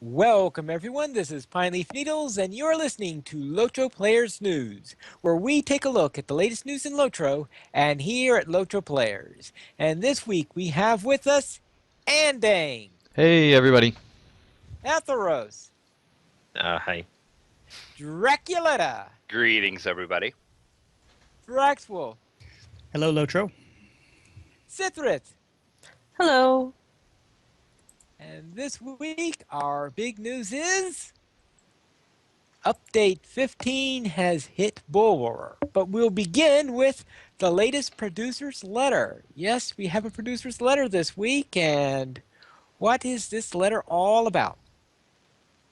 Welcome everyone, this is Pine Leaf Needles and you're listening to LOTRO Players News, where we take a look at the latest news in LOTRO and here at LOTRO Players. And this week we have with us Andang, Hey, everybody. Atheros, Hi. Draculetta, Greetings, everybody. Draxwolf, Hello, Lotro. Sithrit. Hello. And this week our big news is Update 15 has hit Bulwer, but we'll begin with the latest producer's letter. Yes, we have a producer's letter this week, and what is this letter all about?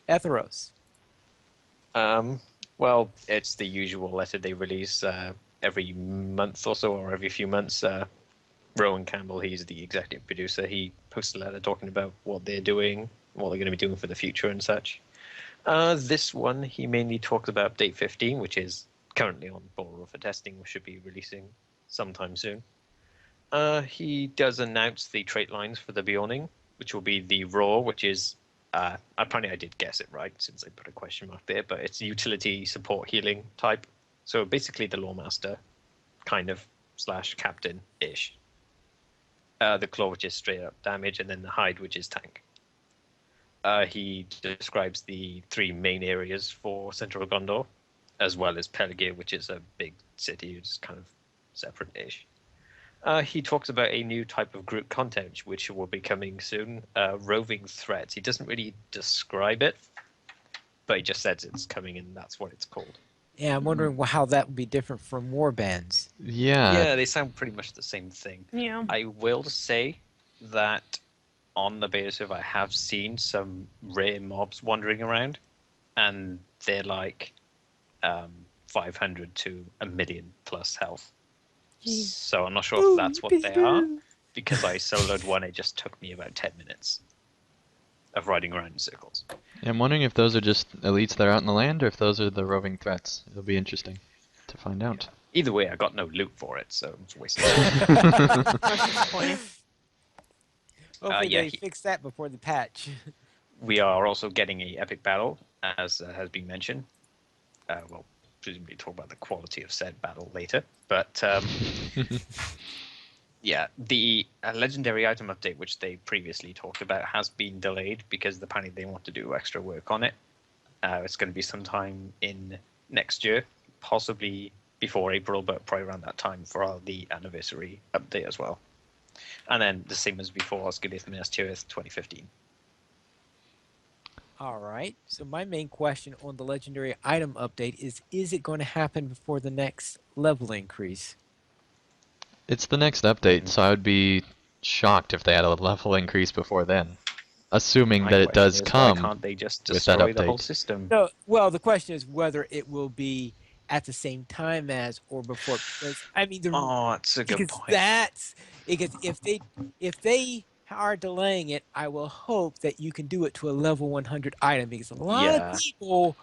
Etheros. Well, it's the usual letter they release every month or so, or every few months. Rowan Campbell, he's the executive producer. He posts a letter talking about what they're doing, what they're going to be doing for the future and such. This one, he mainly talks about Update 15, which is currently on Bulwer for testing, which should be releasing sometime soon. He does announce the trait lines for the Bjorning, which will be the Raw, which is, apparently I did guess it right since I put a question mark there, but it's utility support healing type. So basically the Lawmaster, kind of, / captain-ish. The Claw, which is straight up damage, and then the Hide, which is tank. He describes the 3 main areas for Central Gondor, as well as Peligir, which is a big city, which is kind of separate-ish. He talks about a new type of group content, which will be coming soon, roving threats. He doesn't really describe it, but he just says it's coming, and that's what it's called. Yeah, I'm wondering how that would be different from warbands. Yeah, they sound pretty much the same thing. Yeah. I will say that on the beta server, I have seen some rare mobs wandering around, and they're like 500 to 1 million plus health. Jeez. So I'm not sure if that's what they are, because I soloed one, it just took me about 10 minutes of riding around in circles. I'm wondering if those are just elites that are out in the land, or if those are the roving threats. It'll be interesting to find out. Either way, I got no loot for it, so it's a waste of time. That's disappointing. Hopefully yeah, they fix that before the patch. We are also getting a epic battle, as has been mentioned. We'll presumably talk about the quality of said battle later, but yeah, the legendary item update, which they previously talked about, has been delayed because apparently they want to do extra work on it. It's going to be sometime in next year, possibly before April, but probably around that time for the anniversary update as well. And then the same as before, Osgiliath Minas Tirith 2015. All right, so my main question on the legendary item update is it going to happen before the next level increase? It's the next update, so I would be shocked if they had a level increase before then. Assuming My that it question does is, come why can't they just with that destroy the whole update. system? No, well, the question is whether it will be at the same time as or before. Because I mean, Oh, that's a good because point. that's because if they are delaying it, I will hope that you can do it to a level 100 item because a lot Yeah. of people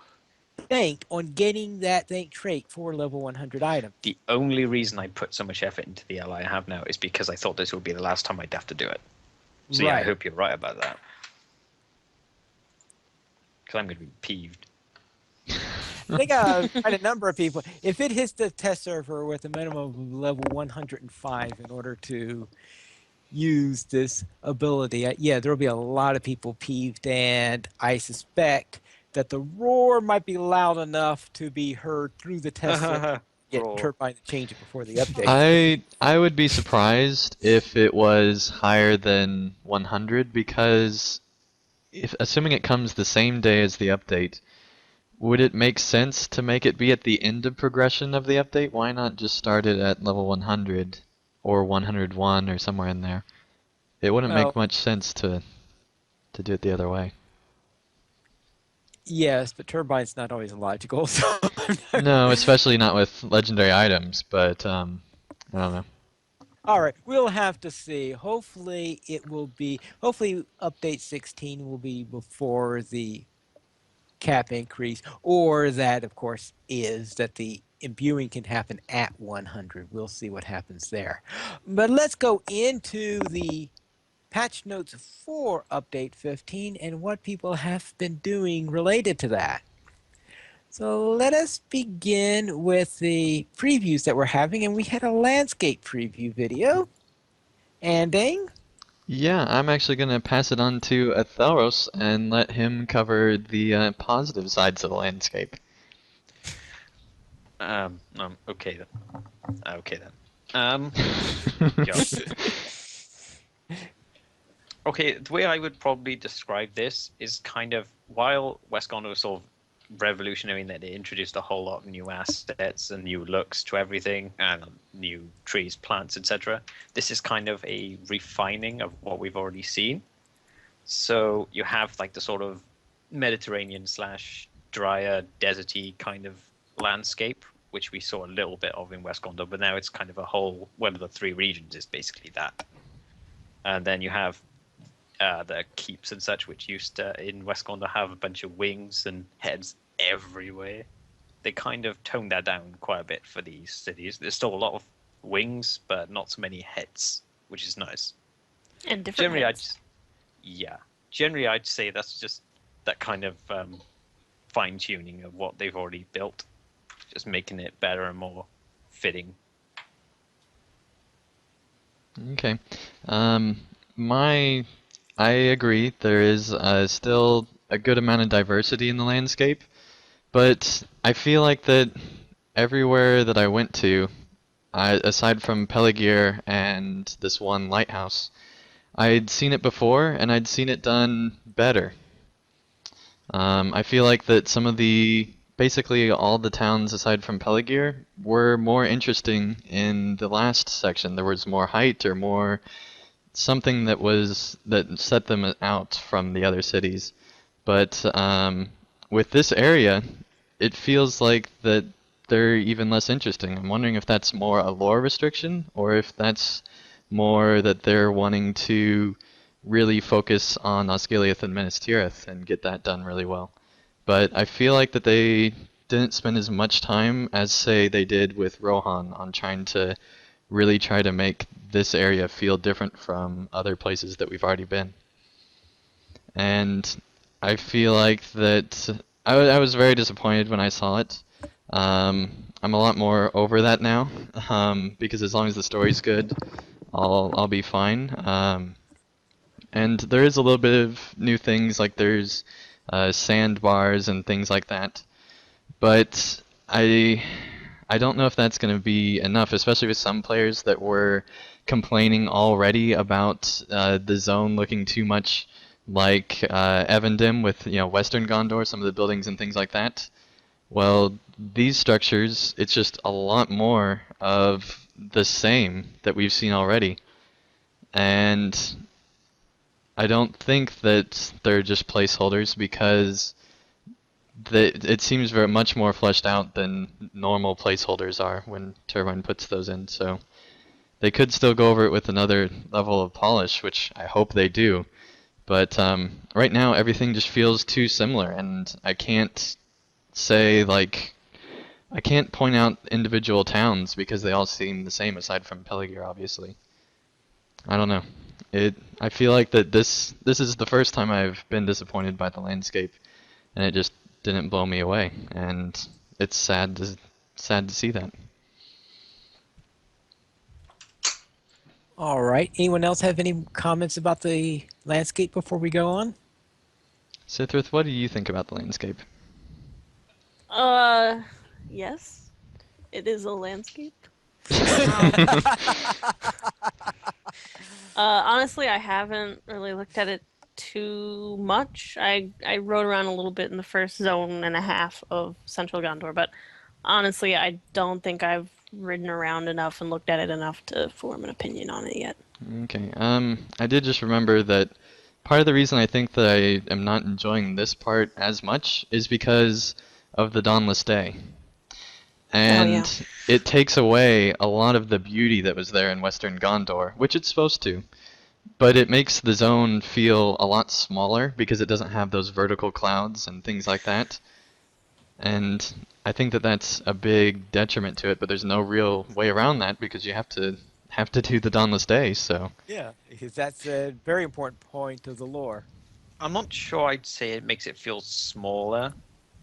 banked on getting that trait for level 100 item. The only reason I put so much effort into the ally I have now is because I thought this would be the last time I'd have to do it. So yeah, I Right. hope you're right about that. Because I'm going to be peeved. I think quite a number of people. If it hits the test server with a minimum of level 105 in order to use this ability, yeah, there will be a lot of people peeved, and I suspect that the roar might be loud enough to be heard through the test server. Get Roar. Turbine to change it before the update. I would be surprised if it was higher than 100, because assuming it comes the same day as the update, would it make sense to make it be at the end of progression of the update? Why not just start it at level 100 or 101 or somewhere in there? It wouldn't Well, make much sense to do it the other way. Yes, but Turbine's not always logical. So No, especially not with legendary items, but I don't know. All right, we'll have to see. Hopefully hopefully update 16 will be before the cap increase, or that, of course, is that the imbuing can happen at 100. We'll see what happens there. But let's go into the patch notes for Update 15 and what people have been doing related to that. So let us begin with the previews that we're having, and we had a landscape preview video. And Dang? Yeah, I'm actually going to pass it on to Atheros and let him cover the positive sides of the landscape. Okay then. Okay then. Yeah. Okay, the way I would probably describe this is kind of while West Gondor was sort of revolutionary in that it introduced a whole lot of new assets and new looks to everything and new trees, plants, etc. This is kind of a refining of what we've already seen. So you have like the sort of Mediterranean slash drier, deserty kind of landscape, which we saw a little bit of in West Gondor, but now it's kind of a whole, one of the three regions is basically that. And then you have the keeps and such, which used to in West Gondor have a bunch of wings and heads everywhere. They kind of toned that down quite a bit for these cities. There's still a lot of wings, but not so many heads, which is nice. And different Generally, heads. generally I'd say that's just that kind of fine tuning of what they've already built, just making it better and more fitting. Okay. Um, I agree. There is still a good amount of diversity in the landscape, but I feel like that everywhere that I went to, aside from Pelagier and this one lighthouse, I'd seen it before and I'd seen it done better. I feel like that basically all the towns aside from Pelagier were more interesting in the last section. There was more height or more something that set them out from the other cities. But with this area, it feels like that they're even less interesting. I'm wondering if that's more a lore restriction or if that's more that they're wanting to really focus on Osgiliath and Minas Tirith and get that done really well. But I feel like that they didn't spend as much time as, say, they did with Rohan on trying to really try to make this area feel different from other places that we've already been. And I feel like that I was very disappointed when I saw it. I'm a lot more over that now because as long as the story's good, I'll be fine. And there is a little bit of new things, like there's sandbars and things like that. But I don't know if that's going to be enough, especially with some players that were complaining already about the zone looking too much like Evendim with Western Gondor, some of the buildings and things like that. Well, these structures, it's just a lot more of the same that we've seen already. And I don't think that they're just placeholders because it seems very much more fleshed out than normal placeholders are when Turbine puts those in. So they could still go over it with another level of polish, which I hope they do. But right now everything just feels too similar, and I can't say I can't point out individual towns because they all seem the same aside from Pelagier, obviously. I don't know. I feel like that this is the first time I've been disappointed by the landscape, and it just didn't blow me away, and it's sad to see that. All right. Anyone else have any comments about the landscape before we go on? Sithrith, what do you think about the landscape? Yes. It is a landscape. Honestly, I haven't really looked at it too much. I rode around a little bit in the first zone and a half of Central Gondor, but honestly, I don't think I've ridden around enough and looked at it enough to form an opinion on it yet. Okay. I did just remember that part of the reason I think that I am not enjoying this part as much is because of the Dawnless Day. And it takes away a lot of the beauty that was there in Western Gondor, which it's supposed to. But it makes the zone feel a lot smaller because it doesn't have those vertical clouds and things like that. And I think that that's a big detriment to it, but there's no real way around that because you have to have to do the Dauntless Day, so Yeah, because that's a very important point of the lore. I'm not sure I'd say it makes it feel smaller.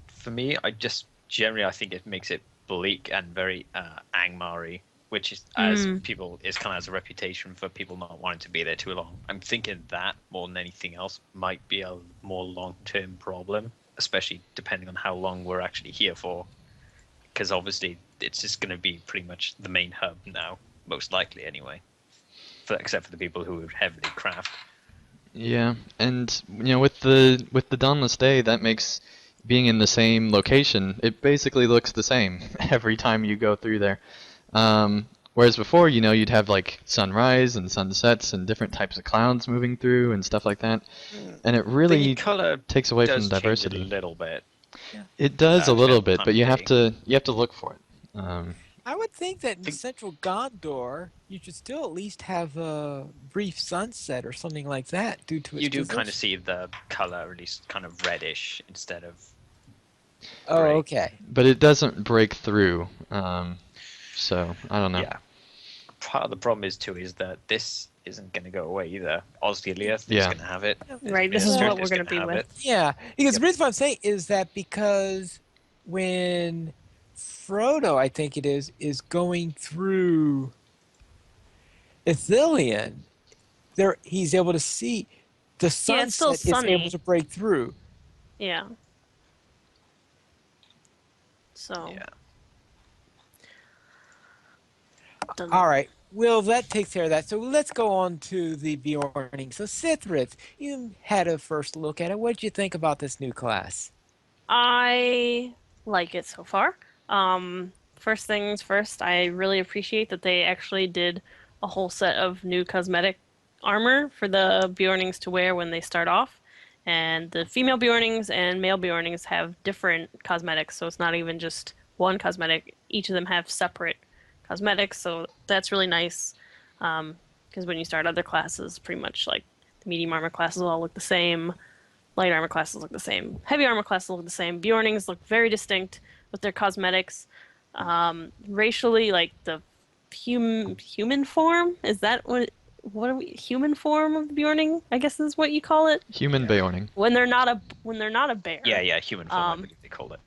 For me, I just generally I think it makes it bleak and very Angmari, which is as Mm. people is kind of has a reputation for people not wanting to be there too long. I'm thinking that more than anything else might be a more long-term problem, especially depending on how long we're actually here for. Because obviously it's just going to be pretty much the main hub now, most likely anyway. Except for the people who heavily craft. yeah. And with the Dauntless Day, that makes being in the same location, it basically looks the same every time you go through there. Whereas before, you'd have like sunrise and sunsets and different types of clouds moving through and stuff like that, and it The really color takes away from does the change a diversity. little bit, Yeah. It does a little depending on the bit, time but of day. you have to look for it. I would think that in Think central Gondor, you should still at least have a brief sunset or something like that due to its you do kind of position. see the color, at least kind of reddish instead of Oh, gray. okay. but it doesn't break through. So I don't know. Yeah. Part of the problem is that this isn't going to go away either. Osgiliath is Yeah. going to have it. Right, this is Well, what Ministers we're is going going to to be have with. it. Yeah, because Yep. the reason why I'm saying is that because when Frodo, I think it is going through Ithilien, there he's able to see the Yeah, it's still sunset is able sunny. to break through. Yeah. So, Yeah. All doesn't. right. Well, that takes care of that. So let's go on to the Bjorning. So Sithrith, you had a first look at it. What did you think about this new class? I like it so far. First things first, I really appreciate that they actually did a whole set of new cosmetic armor for the Bjornings to wear when they start off. And the female Bjornings and male Bjornings have different cosmetics, so it's not even just one cosmetic. Each of them have separate cosmetics, so that's really nice. Because when you start other classes, pretty much like the medium armor classes all look the same. Light armor classes look the same. Heavy armor classes look the same. Bjornings look very distinct with their cosmetics. Racially, like the human form, is that what are we, human form of the Bjorning? I guess is what you call it Human Yeah. Beorning. when they're not a bear. Yeah, human form, I Um, believe they call it.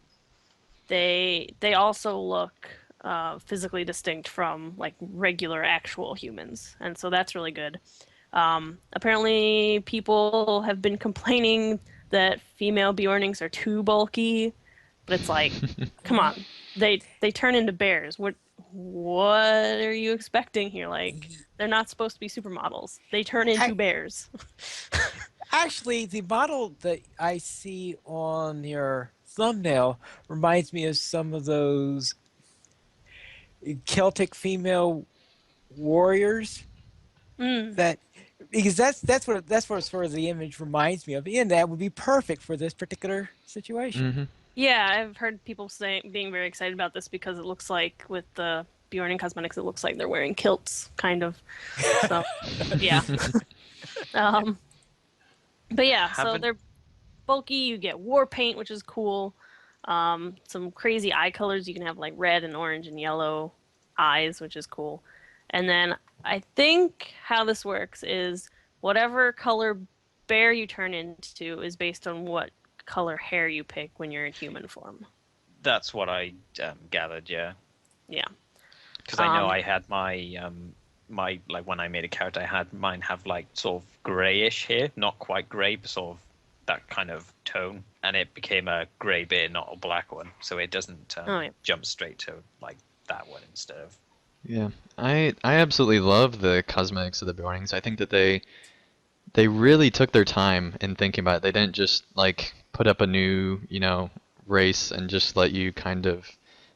they also look physically distinct from like regular actual humans, and so that's really good. Apparently, people have been complaining that female Bjornings are too bulky, but it's like, come on, they turn into bears. What are you expecting here? Like, they're not supposed to be supermodels. They turn into I, bears. actually, the model that I see on your thumbnail reminds me of some of those Celtic female warriors Mm. that because that's what sort of the image reminds me of, and that would be perfect for this particular situation. Hmm. Yeah, I've heard people saying being very excited about this because it looks like with the Bjorn cosmetics, it looks like they're wearing kilts, kind of. So yeah. Um, but yeah, so Haven't they're bulky. You get war paint, which is cool. Some crazy eye colors. You can have like red and orange and yellow eyes, which is cool. And then I think how this works is whatever color bear you turn into is based on what color hair you pick when you're in human form. That's what I gathered. Yeah, Yeah. because I know Um, I had my like when I made a character, I had mine have like sort of grayish hair, not quite gray, but sort of that kind of tone, and it became a gray bear, not a black one. So it doesn't oh yeah. jump straight to like that one instead of. Yeah, I absolutely love the cosmetics of the Beornings. I think that they really took their time in thinking about it. They didn't just like put up a new, race and just let you kind of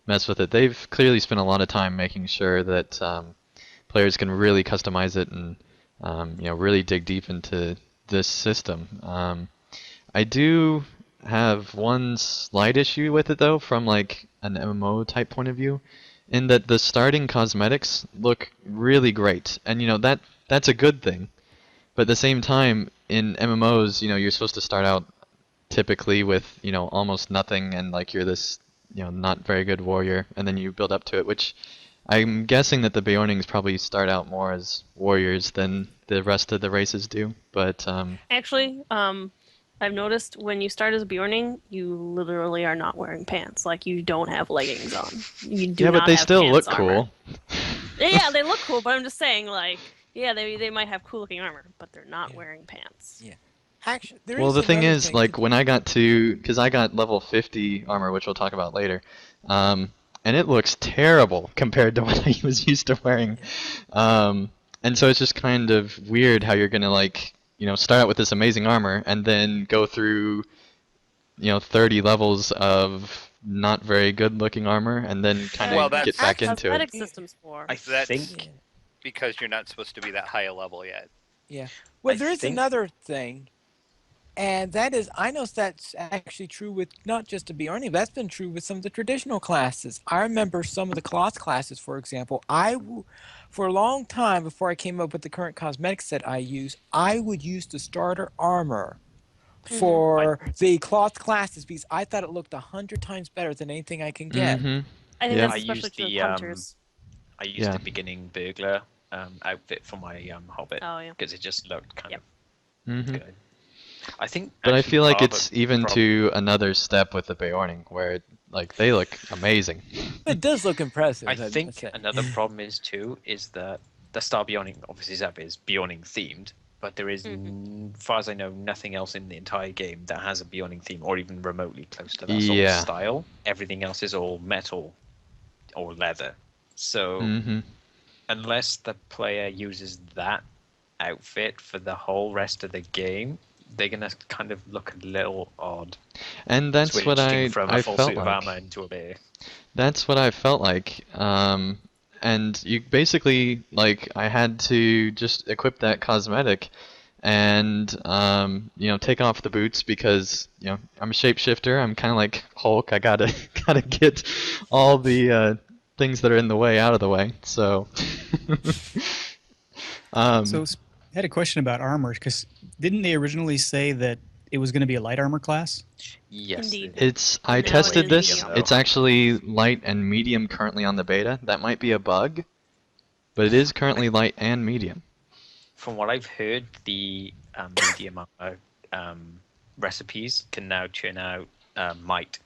mess with it. They've clearly spent a lot of time making sure that players can really customize it and really dig deep into this system. I do have one slight issue with it though, from like an MMO type point of view, in that the starting cosmetics look really great, and that's a good thing. But at the same time, in MMOs, you're supposed to start out typically with, almost nothing, and like you're this, not very good warrior, and then you build up to it, which I'm guessing that the Beornings probably start out more as warriors than the rest of the races do, but Actually, I've noticed when you start as Bjorning, you literally are not wearing pants. Like you don't have leggings on. You do yeah, but not they have still pants look armor. cool. Yeah, they look cool, but I'm just saying, like, yeah, they might have cool looking armor, but they're not Yeah. wearing pants. Yeah. Actually, there Well, is the thing another is, thing to. like, when I got to, because I got level 50 armor, which we'll talk about later, um, and it looks terrible compared to what I was used to wearing. Yeah. And so it's just kind of weird how you're gonna, like, start out with this amazing armor and then go through, 30 levels of not very good looking armor and then kind Well, of That's get that's what back the into it. cosmetic system's for. I that's Yeah. think because you're not supposed to be that high a level yet. Yeah. Well, I there is think another thing, and that is, I know that's actually true with not just the Bjarni, but that's been true with some of the traditional classes. I remember some of the cloth classes, for example. For a long time before I came up with the current cosmetics that I use, I would use the starter armor Hmm. I for the cloth classes because I thought it looked 100 times better than anything I can get. Mm-hmm. I think Yep. that's I especially used true of the hunters. I used Yeah. the beginning burglar outfit for my hobbit Oh yeah. because it just looked kind Yep. of Mm-hmm. good. I think But I actually feel like part of it's the even problem. to another step with the Beorning, where like they look amazing. It does look I impressive, I must think say. another problem is too is that the Star Beyonding obviously Zap is Beyonding themed, but there is, Hmm. far as I know, nothing else in the entire game that has a Beyonding theme or even remotely close to that sort of Yeah. style. Everything else is all metal or leather. So Mm-hmm. unless the player uses that outfit for the whole rest of the game, they're gonna kind of look a little odd, And that's what switching from a I full felt suit of armor like. into a bear. That's what I felt like. And you basically like I had to just equip that cosmetic and take off the boots because I'm a shapeshifter. I'm kind of like Hulk. I gotta gotta get all the things that are in the way out of the way. So So um, I had a question about armor because didn't they originally say that it was going to be a light armor class? Yes, Indeed. I And now it tested is this. medium. It's actually light and medium currently on the beta. That might be a bug, but it is currently light and medium. from what I've heard, the medium armor recipes can now churn out might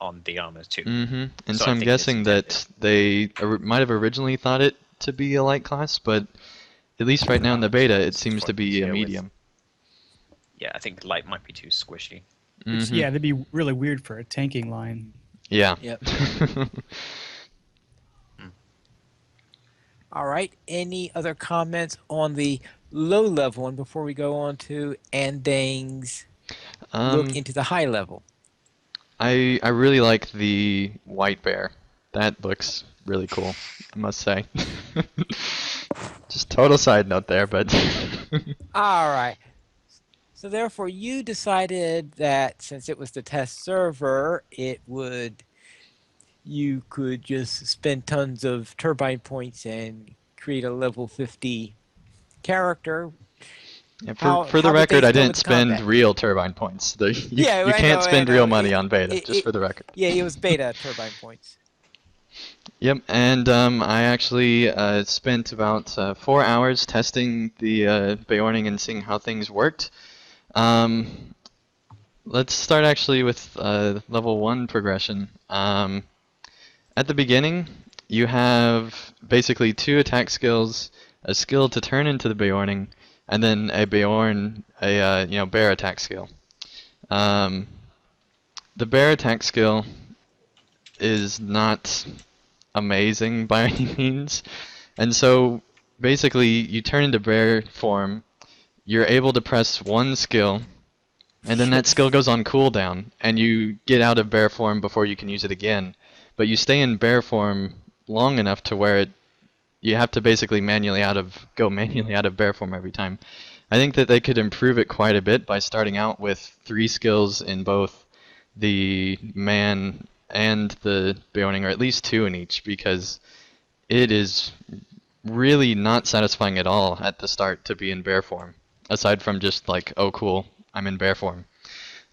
on the armor too. Mm-hmm. And So so I I'm think it's guessing intended. that they might have originally thought it to be a light class, but at least right now in the beta, it This is seems what to he's be a here with. medium. Yeah, I think light might be too squishy. Which, Mm-hmm. yeah, that'd be really weird for a tanking line. Yeah. Yep. All right. Any other comments on the low level one before we go on to Andang's look um, into the high level? I really like the white bear. That looks really cool, I must say. Just total side note there, but All right. So therefore, you decided that since it was the test server, you could just spend tons of turbine points and create a level 50 character. yeah, How for the did they record, I feel didn't with the spend combat? real turbine points. Yeah, You I know, can't I spend real know. money on beta, just It for the record. yeah, it was beta turbine points. Yep, and I actually spent about 4 hours testing the Beorning and seeing how things worked. Um, let's start actually with level 1 progression. At the beginning, you have basically 2 attack skills, a skill to turn into the Beorning, and then a bear attack skill. Um, the bear attack skill is not amazing by any means. And so basically you turn into bear form, you're able to press one skill, and then that skill goes on cooldown, and you get out of bear form before you can use it again. But you stay in bear form long enough to where you have to basically go manually out of bear form every time. I think that they could improve it quite a bit by starting out with 3 skills in both the man and the Beoning, or at least 2 in each, because it is really not satisfying at all at the start to be in bear form, aside from just like, oh cool, I'm in bear form.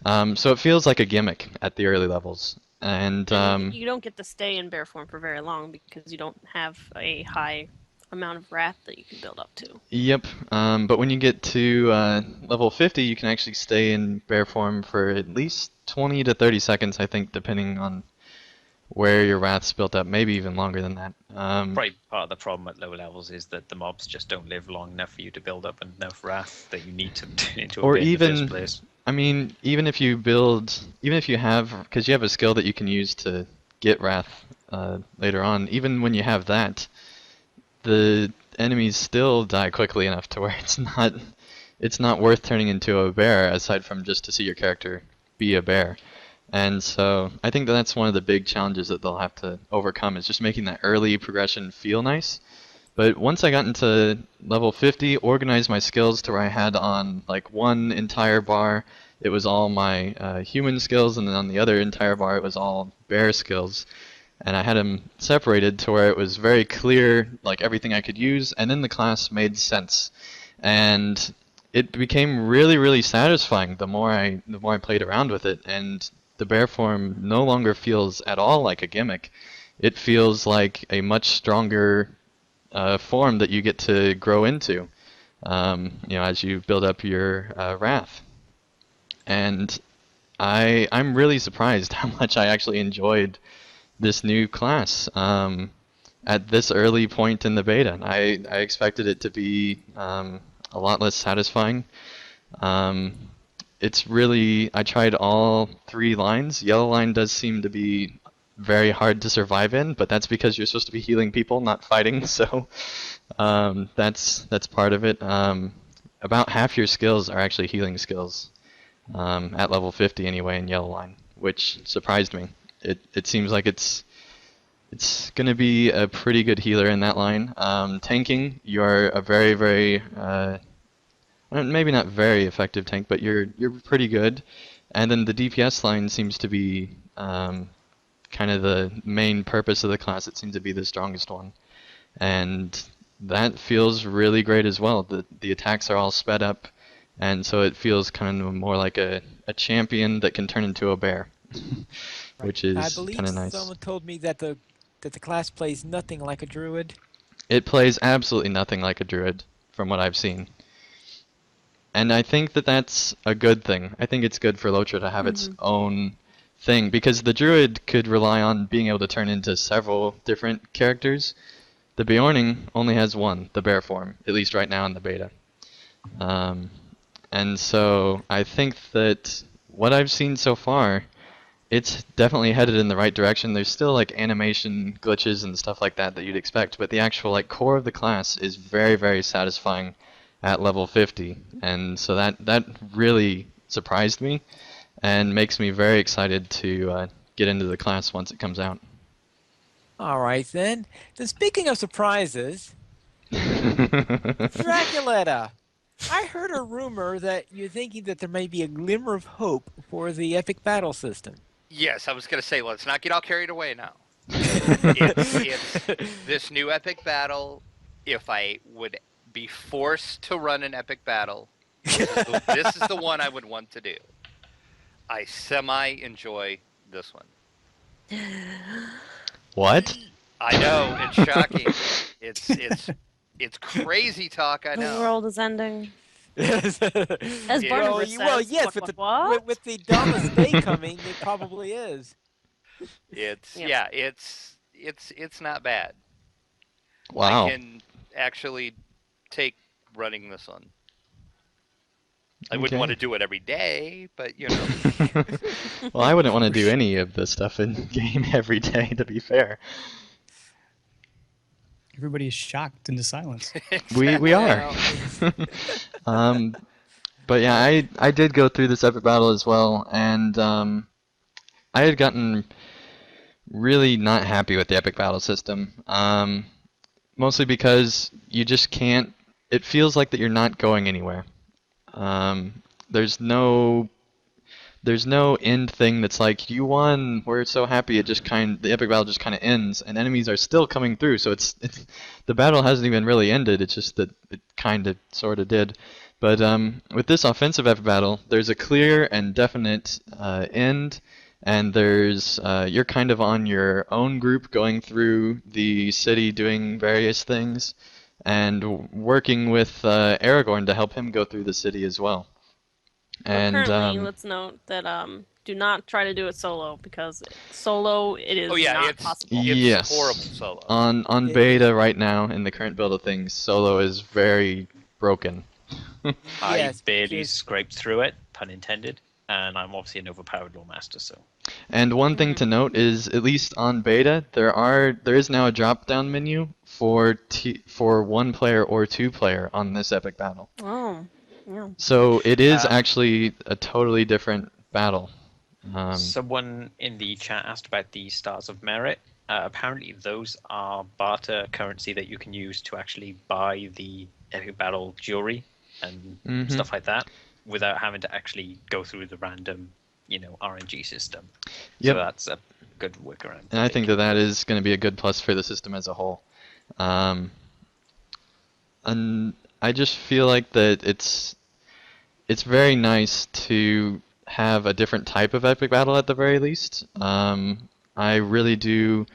So it feels like a gimmick at the early levels. And And you don't get to stay in bear form for very long because you don't have a high amount of wrath that you can build up to. yep. But when you get to level 50, you can actually stay in bear form for at least 20 to 30 seconds, I think, depending on where your wrath's built up. Maybe even longer than that. Probably part of the problem at low levels is that the mobs just don't live long enough for you to build up enough wrath that you need to turn into a Or bear in the first even, place. I mean, even if you build, even if you have, because you have a skill that you can use to get wrath later on, even when you have that, the enemies still die quickly enough to where it's not worth turning into a bear aside from just to see your character be a bear. And so I think that's one of the big challenges that they'll have to overcome is just making that early progression feel nice. But once I got into level 50, organized my skills to where I had on like one entire bar, it was all my human skills, and then on the other entire bar, it was all bear skills. And I had them separated to where it was very clear, like everything I could use, and then the class made sense. And it became really, really satisfying the more I played around with it, and the bear form no longer feels at all like a gimmick. It feels like a much stronger form that you get to grow into, as you build up your wrath. And I'm really surprised how much I actually enjoyed this new class at this early point in the beta. I expected it to be a lot less satisfying. It's really, I tried all 3 lines. Yellow line does seem to be very hard to survive in, but that's because you're supposed to be healing people, not fighting. So that's part of it. About half your skills are actually healing skills at level 50 anyway in yellow line, which surprised me. It seems like it's going to be a pretty good healer in that line. Tanking, you're a very, very maybe not very effective tank, but you're pretty good. And then the DPS line seems to be kind of the main purpose of the class. It seems to be the strongest one, and that feels really great as well. The attacks are all sped up, and so it feels kind of more like a champion that can turn into a bear, which I is believe kind of nice. someone told me that the class plays nothing like a druid. It plays absolutely nothing like a druid, from what I've seen. And I think that that's a good thing. I think it's good for LOTRO to have its own thing, because the druid could rely on being able to turn into several different characters. The Beorning only has one, the bear form, at least right now in the beta. And so I think that what I've seen so far, it's definitely headed in the right direction. There's still like animation glitches and stuff like that you'd expect, but the actual like core of the class is very, very satisfying at level 50, and so that really surprised me and makes me very excited to get into the class once it comes out. All right, then. Then speaking of surprises, Draculetta, I heard a rumor that you're thinking that there may be a glimmer of hope for the epic battle system. Yes, I was going to say, let's not get all carried away now. It's this new epic battle. If I would be forced to run an epic battle, this is the one I would want to do. I semi-enjoy this one. What? I know, it's shocking. It's crazy talk, I The know. world is ending. As Yeah. Barnabas says, well, yes, what? with the Damas Day coming, it probably is. It's Yeah. it's not bad. Wow. I can actually take running this one. I wouldn't want to do it every day, but you know. Well, I wouldn't want to do any of this stuff in game every day, to be fair. Everybody is shocked into silence. We are. But yeah, I did go through this epic battle as well, and I had gotten really not happy with the epic battle system. Mostly because you just can't. It feels like that you're not going anywhere. There's no end thing that's like you won. We're so happy. The epic battle just kind of ends, and enemies are still coming through. So it's the battle hasn't even really ended. It's just that it kind of sort of did. But with this offensive epic battle, there's a clear and definite end, and there's you're kind of on your own group going through the city doing various things, and working with Aragorn to help him go through the city as well. Well, And currently, let's note that do not try to do it solo because solo it is Oh yeah, not it's possible. yes, horrible solo. on It is. beta right now in the current build of things, solo is very broken. I Yes, barely because scraped through it, pun intended, and I'm obviously an overpowered lore master, so. And one thing Mhm. to note is, at least on beta, there is now a drop-down menu for one player or two player on this epic battle. Oh, yeah. So it is Um, actually a totally different battle. Someone in the chat asked about the Stars of Merit. Apparently, those are barter currency that you can use to actually buy the epic battle jewelry and Mhm. stuff like that without having to actually go through the random, RNG system. So Yep. that's a good workaround. And I think that that is going to be a good plus for the system as a whole. And I just feel like that it's very nice to have a different type of epic battle at the very least. I really do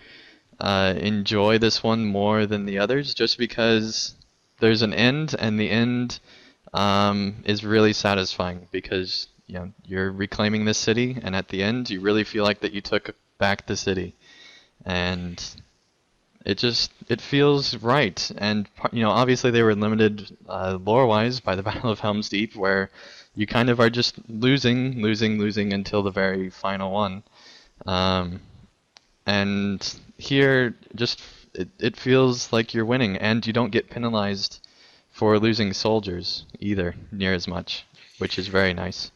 enjoy this one more than the others, just because there's an end, and the end is really satisfying because you're reclaiming this city, and at the end you really feel like that you took back the city, and it feels right. And obviously they were limited lore-wise by the Battle of Helm's Deep, where you kind of are just losing until the very final one. And here, it feels like you're winning, and you don't get penalized for losing soldiers either near as much, which is very nice.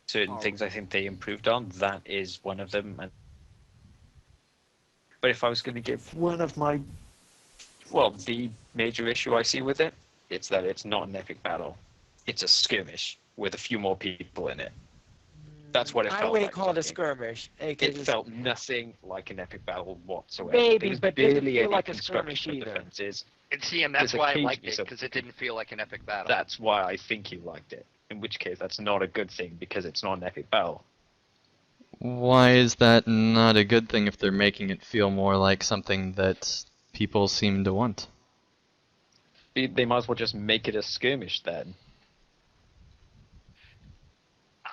Certain things I think they improved on, that is one of them. But if I was going to give one of my, well, the major issue I see with it, it's that it's not an epic battle. It's a skirmish with a few more people in it. That's what it felt I wouldn't like call it a to me. skirmish. It felt nothing like an epic battle whatsoever. Maybe, There was but didn't barely feel any like a construction skirmish of either. defenses. And see, and that's There's why I liked occasionally it, because it didn't feel like an epic battle. That's why I think you liked it. In which case, that's not a good thing because it's not an epic battle. Why is that not a good thing if they're making it feel more like something that people seem to want? They might as well just make it a skirmish then.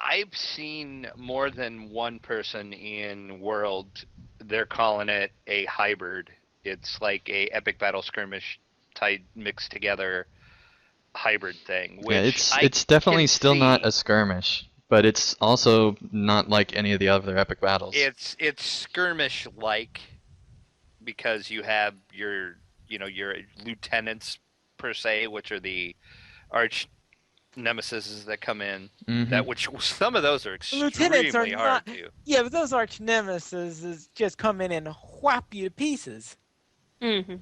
I've seen more than one person in World, they're calling it a hybrid. It's like a epic battle skirmish type mixed together hybrid thing, which Yeah, I it's definitely can still not see. a skirmish, but it's also not like any of the other epic battles. It's skirmish like, because you have your lieutenants per se, which are the arch nemesis that come in. Mhm. Which some of those are lieutenants are extremely hard not. to. Yeah, but those arch nemesis just come in and whap you to pieces. Mm-hmm.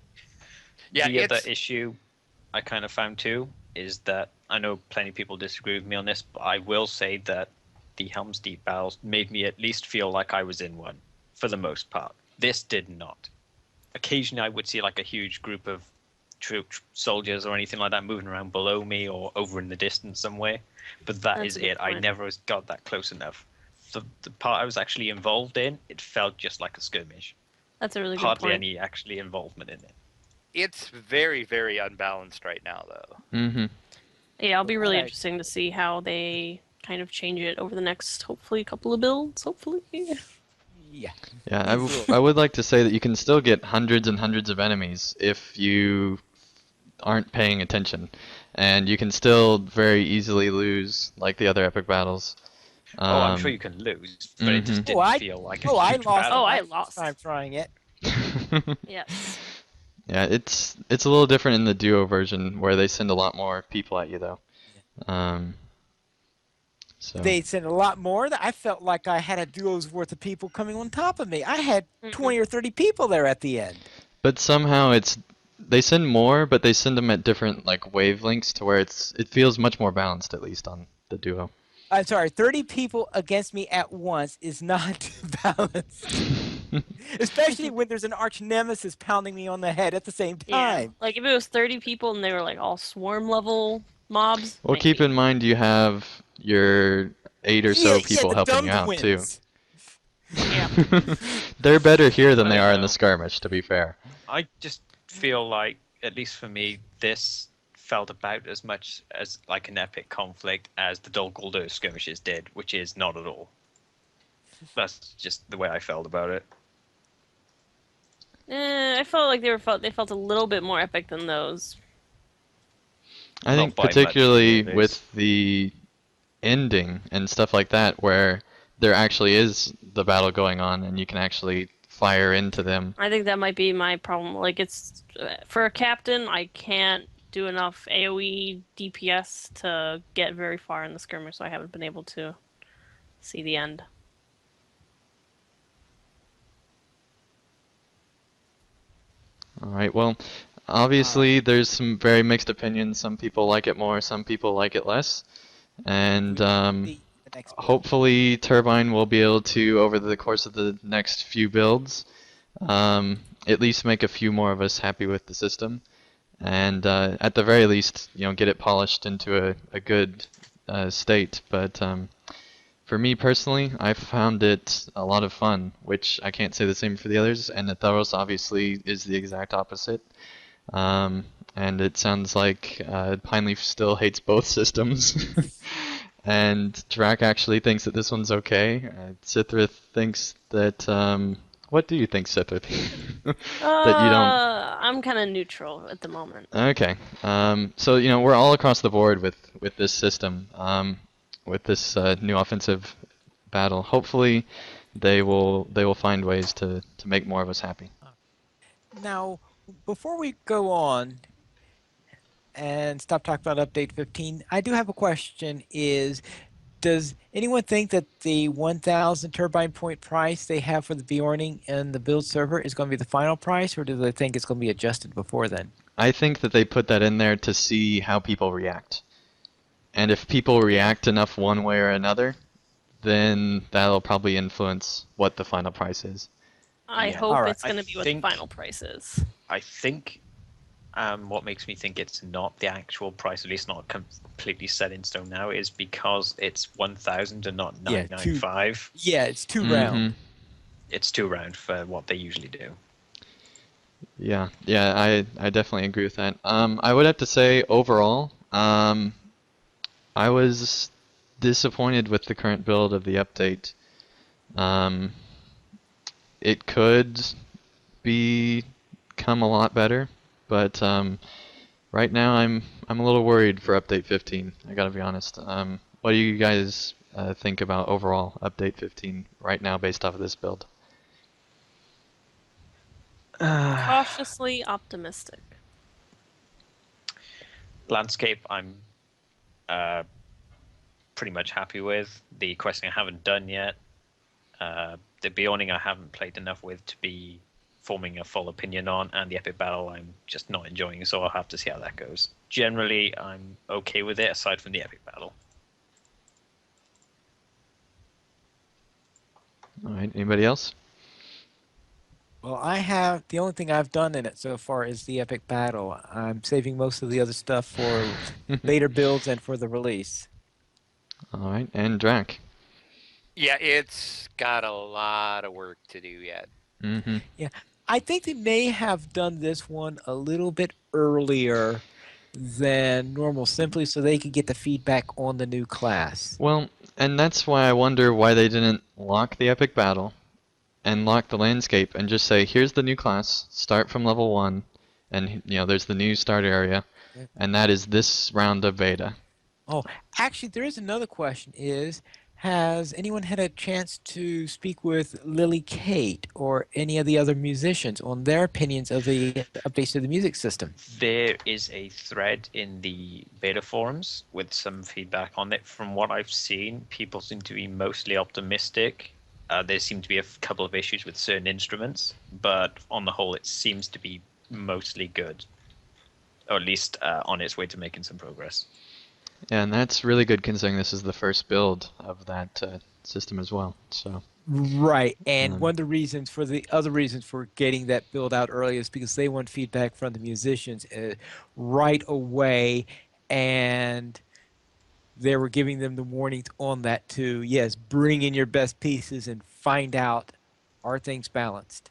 Yeah, The other it's issue I kind of found too is that I know plenty of people disagree with me on this, but I will say that the Helm's Deep battles made me at least feel like I was in one, for the most part. This did not. Occasionally I would see like a huge group of troop soldiers or anything like that moving around below me or over in the distance somewhere, but that That's is a good it. I point. never got that close enough. The part I was actually involved in, it felt just like a skirmish. That's a really good Hardly point. any actually involvement in it. it's very, very unbalanced right now, though. Mhm. Yeah, it'll be really Right. interesting to see how they kind of change it over the next, hopefully, couple of builds. Hopefully. Yeah. Yeah, Easily. I would like to say that you can still get hundreds and hundreds of enemies if you aren't paying attention, and you can still very easily lose like the other epic battles. Oh, I'm sure you can lose, but it just Mhm. Oh, didn't I feel like a oh I huge lost. battle. Oh, I my first lost. time trying it. Yes. Yeah, it's a little different in the duo version where they send a lot more people at you though. So They sent a lot more. I felt like I had a duo's worth of people coming on top of me. I had 20 or 30 people there at the end. but somehow they send more, but they send them at different like wavelengths to where it feels much more balanced, at least on the duo. I'm sorry, 30 people against me at once is not balanced. Especially when there's an arch nemesis pounding me on the head at the same Yeah. time. Like if it was 30 people and they were like all swarm level mobs. Well, keep maybe. in mind you have your 8 or Yeah, so yeah, people the helping dumb you out too. twins. Yeah. They're better here than I they don't are in the know. skirmish, to be fair. I just feel like, at least for me, this felt about as much as like an epic conflict as the Dol Guldur skirmishes did, which is not at all. That's just the way I felt about it. I felt like they felt a little bit more epic than those. I Not think by much, to me particularly at least. with the ending and stuff like that, where there actually is the battle going on and you can actually fire into them. I think that might be my problem. Like it's for a captain, I can't do enough AoE DPS to get very far in the skirmish, so I haven't been able to see the end. All right, well, All right. obviously there's some very mixed opinions. Some people like it more, some people like it less. And We'll see the next build. hopefully Turbine will be able to, over the course of the next few builds, at least make a few more of us happy with the system. And at the very least, get it polished into a good state. But for me personally, I found it a lot of fun, which I can't say the same for the others. And Atharos obviously is the exact opposite. And it sounds like Pineleaf still hates both systems. And Drac actually thinks that this one's okay. Sithra thinks that. What do you think, Sithra? That you don't. I'm kind of neutral at the moment. Okay. So we're all across the board with this system, with this new offensive battle. Hopefully, they will find ways to make more of us happy. Now, before we go on and stop talking about update 15, I do have a question. Does anyone think that the 1,000 turbine point price they have for the Bjorning and the build server is going to be the final price, or do they think it's going to be adjusted before then? I think that they put that in there to see how people react. And if people react enough one way or another, then that'll probably influence what the final price is. I Yeah. hope Alright. it's going to be what the final price is. I think what makes me think it's not the actual price, at least not completely set in stone now, is because it's 1,000 and not Yeah, 995. Yeah, it's 2 Mhm. round. It's 2 round for what they usually do. Yeah, I definitely agree with that. I would have to say overall, I was disappointed with the current build of the update. It could become a lot better, but right now I'm a little worried for update 15. I gotta be honest. What do you guys think about overall update 15 right now based off of this build? Cautiously optimistic. Landscape, I'm pretty much happy with. The questing I haven't done yet. The Bjorning I haven't played enough with to be forming a full opinion on, and the epic battle I'm just not enjoying, so I'll have to see how that goes. Generally, I'm okay with it, aside from the epic battle. All right, anybody else? Well, the only thing I've done in it so far is the epic battle. I'm saving most of the other stuff for later builds and for the release. All right, and Drac. Yeah, it's got a lot of work to do yet. Mm-hmm. Yeah, I think they may have done this one a little bit earlier than normal, simply so they could get the feedback on the new class. Well, and that's why I wonder why they didn't lock the epic battle and lock the landscape and just say, here's the new class, start from level 1, and there's the new start area, Yeah. and that is this round of beta. Oh, actually, there is another question has anyone had a chance to speak with Lily Kate or any of the other musicians on their opinions of the updates to the music system? There is a thread in the beta forums with some feedback on it. From what I've seen, people seem to be mostly optimistic. There seem to be a couple of issues with certain instruments, but on the whole, it seems to be mostly good, or at least on its way to making some progress. Yeah, and that's really good considering this is the first build of that system as well. So. Right, and one Um, of the other reasons for getting that build out early is because they want feedback from the musicians right away, and they were giving them the warnings on that too. Yes, bring in your best pieces and find out, are things balanced?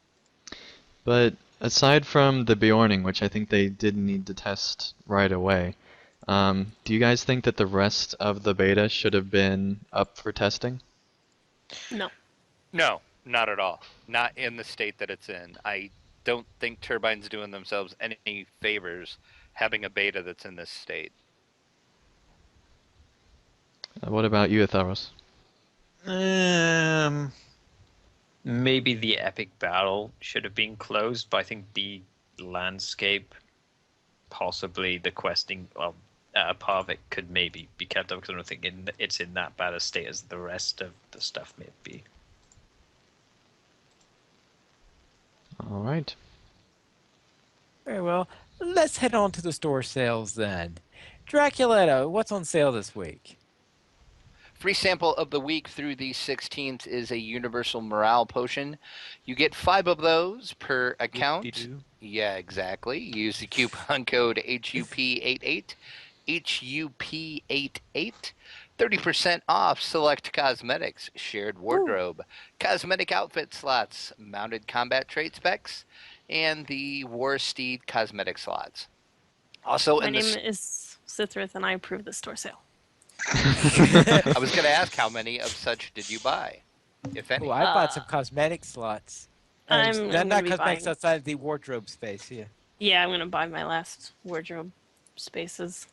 But aside from the Bjorning, which I think they did need to test right away, do you guys think that the rest of the beta should have been up for testing? No. No, not at all. Not in the state that it's in. I don't think Turbine's doing themselves any favors having a beta that's in this state. What about you, Atharos? Maybe the epic battle should have been closed, but I think the landscape, possibly the questing part of it, could maybe be kept up, because I don't think it's in that bad a state as the rest of the stuff may be. All right. Very well. Let's head on to the store sales then. Draculetta, what's on sale this week? Free sample of the week through the 16th is a universal morale potion. You get 5 of those per account. Whoop-de-doo. Yeah, exactly. Use the coupon code HUP88, HUP88. 30% off select cosmetics, shared wardrobe, cosmetic outfit slots, mounted combat trait specs, and the War Steed cosmetic slots. Also, My in name the is Sithrith, and I approve the store sale. I was going to ask, how many of such did you buy, if any? Oh, I bought some cosmetic slots. I'm not gonna be cosmetics buying. outside the wardrobe space, yeah. Yeah, I'm gonna buy my last wardrobe spaces.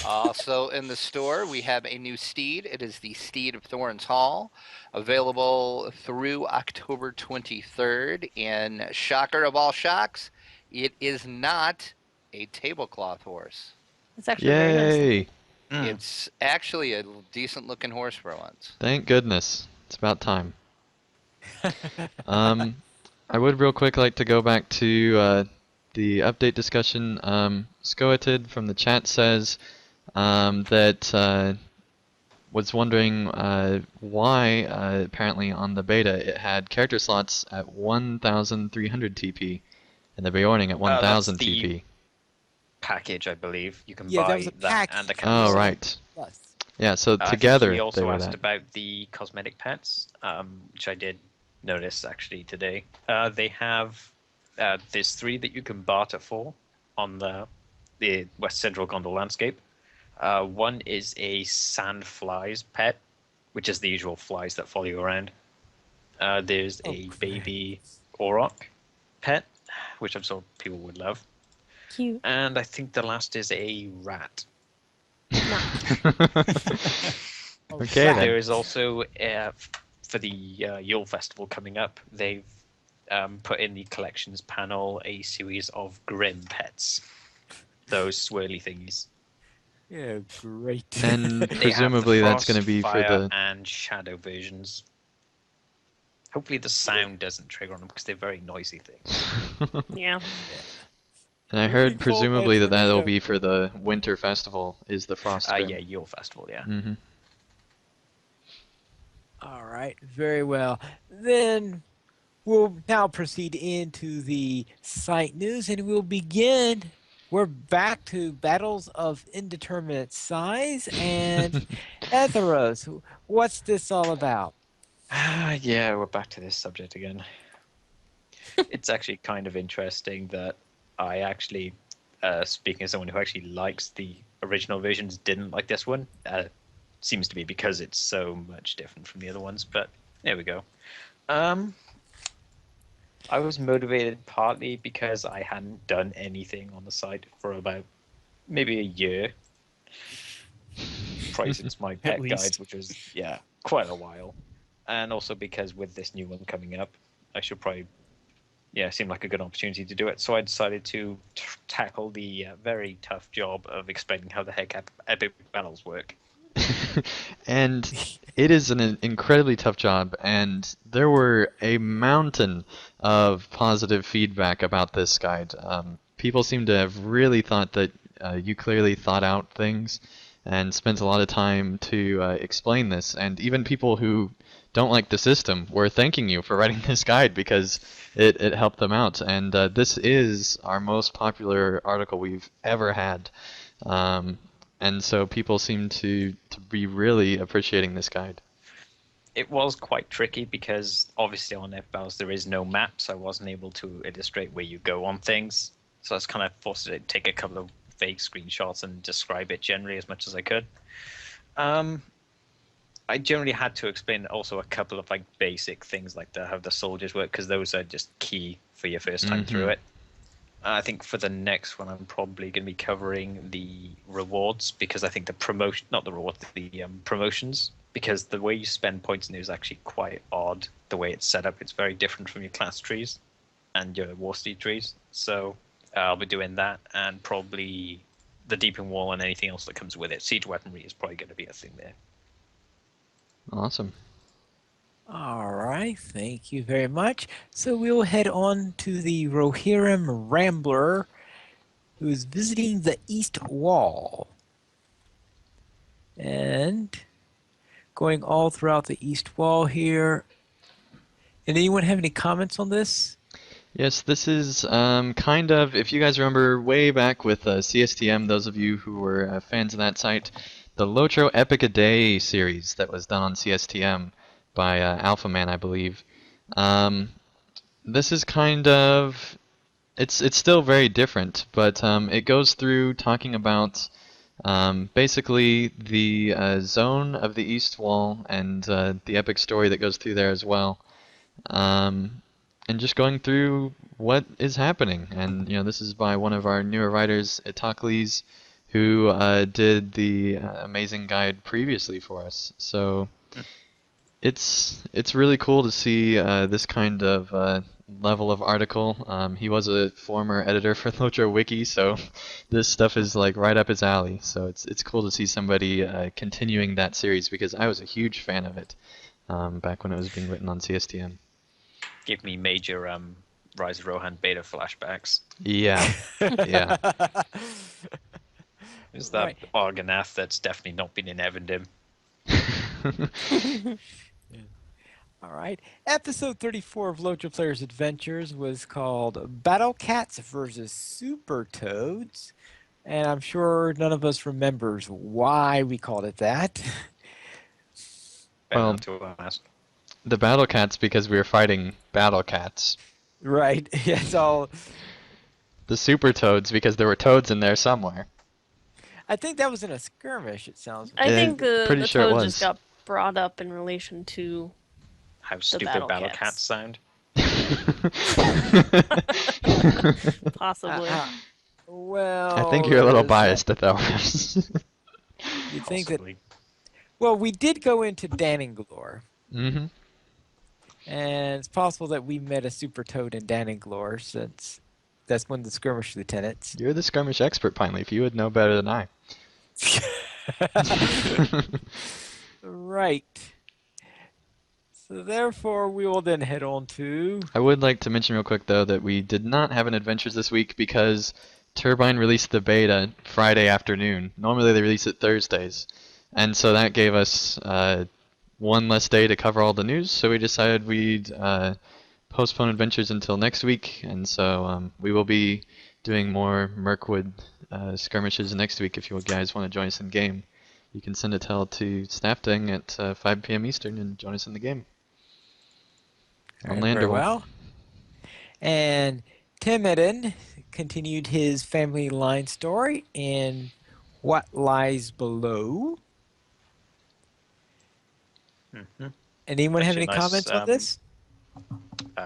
Also in the store, we have a new steed. It is the Steed of Thorns Hall, available through October 23rd. And shocker of all shocks, it is not a tablecloth horse. It's actually very nice. Yay! It's actually a decent looking horse for once. Thank goodness. It's about time. I would real quick like to go back to the update discussion. Skoatid from the chat says that was wondering why apparently on the beta it had character slots at 1,300 TP and the Bjorning at 1,000 that's the TP. Package, I believe. You can Yeah, that buy was a that pack. and a Oh, cancel. right. Plus. Yeah, so I think together he they also were asked that. about the cosmetic pets, which I did notice actually today. They have there's 3 that you can barter for on the West Central Gondor landscape. One is a sandflies pet, which is the usual flies that follow you around. There's a baby Auroch pet, which I'm sure people would love. Cute. And I think the last is a rat. Okay Right. then. There is also, for the Yule Festival coming up, they've put in the collections panel a series of Grim pets. Those swirly thingies. Yeah, great. And They have the presumably that's Frost, going to be for Fire, the... and Shadow versions. Hopefully the sound doesn't trigger on them, because they're very noisy things. Yeah. And I Really heard cold presumably nights that when they that'll go. be for the winter festival, is the Frost Grim. Yeah, Yule Festival, yeah. Mm-hmm. All right, very well. Then we'll now proceed into the site news, and we'll begin. We're back to battles of indeterminate size, and Etheros, what's this all about? Yeah, we're back to this subject again. It's actually kind of interesting that I actually, speaking as someone who actually likes the original versions, didn't like this one. Seems to be because it's so much different from the other ones, but there we go. I was motivated partly because I hadn't done anything on the site for about maybe a year. Probably since my pet least. guides, which was, quite a while. And also because with this new one coming up, I should probably, seem like a good opportunity to do it. So I decided to tackle the very tough job of explaining how the heck epic battles work. And it is an incredibly tough job, and there were a mountain of positive feedback about this guide. People seem to have really thought that you clearly thought out things and spent a lot of time to explain this, and even people who don't like the system were thanking you for writing this guide because it helped them out. And this is our most popular article we've ever had. and so people seem to be really appreciating this guide. It was quite tricky because obviously on F-Battles there is no map, so I wasn't able to illustrate where you go on things. So I was kind of forced to take a couple of vague screenshots and describe it generally as much as I could. I generally had to explain also a couple of like basic things like how the soldiers work, because those are just key for your first time through it. I think for the next one, I'm probably going to be covering the rewards, because I think the promotion, not the rewards, the promotions, because the way you spend points in it is actually quite odd. The way it's set up, it's very different from your class trees and your war steed trees. So I'll be doing that, and probably the deepen wall and anything else that comes with it. Siege weaponry is probably going to be a thing there. Awesome. All right, thank you very much. So we'll head on to the Rohirrim Rambler, who is visiting the East Wall. And going all throughout the East Wall here. And anyone have any comments on this? Yes, this is kind of, if you guys remember way back with CSTM, those of you who were fans of that site, the LOTRO Epic a Day series that was done on CSTM by Alpha Man, I believe. This is kind of, it's still very different, but it goes through talking about basically the zone of the East Wall and the epic story that goes through there as well. And just going through what is happening. And this is by one of our newer writers, Itakles, who did the amazing guide previously for us. So it's really cool to see this kind of level of article. He was a former editor for LOTRO Wiki, so this stuff is like right up his alley. So it's cool to see somebody continuing that series, because I was a huge fan of it back when it was being written on CSTM. Give me major Rise of Rohan beta flashbacks. Yeah, yeah. Is that Right. Argonath that's definitely not been in Evandem? All right. Episode 34 of LOTRO Players Adventures was called Battle Cats versus Super Toads. And I'm sure none of us remembers why we called it that. Well, To ask. the Battle Cats because we were fighting Battle Cats. Right. Yeah, it's all. The Super Toads because there were toads in there somewhere. I think that was in a skirmish, it sounds I like. think pretty the sure it toad was. just got brought up in relation to How stupid Battle battle Cats. cats sound. possibly. Well, I think you're a little there's that. biased at that. You'd think that. Possibly. Well, we did go into Danninglore, Mm-hmm. and it's possible that we met a Super Toad in Danninglore, since that's one of the skirmish lieutenants. You're the skirmish expert, Pineleaf. You would know better than I. Right. So therefore, we will then head on to. I would like to mention real quick, though, that we did not have an Adventures this week because Turbine released the beta Friday afternoon. Normally they release it Thursdays. And so that gave us one less day to cover all the news, so we decided we'd postpone Adventures until next week. And so we will be doing more Mirkwood skirmishes next week. If you guys want to join us in game, you can send a tell to Staffding at 5 p.m. Eastern and join us in the game. On Very Landerwall. well. And Tim Eden continued his family line story in What Lies Below. Mm-hmm. Anyone have Actually, any nice, comments on this?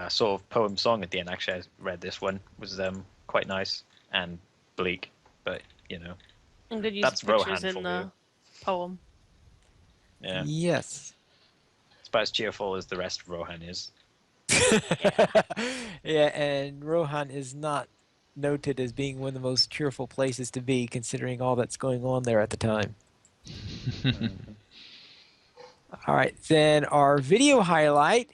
Sort of poem song at the end. Actually, I read this one. It was quite nice and bleak, but And good use That's of pictures Rohan in for the you. poem. yeah. Yes. It's about as cheerful as the rest of Rohan is. Yeah, and Rohan is not noted as being one of the most cheerful places to be, considering all that's going on there at the time. All right, then our video highlight.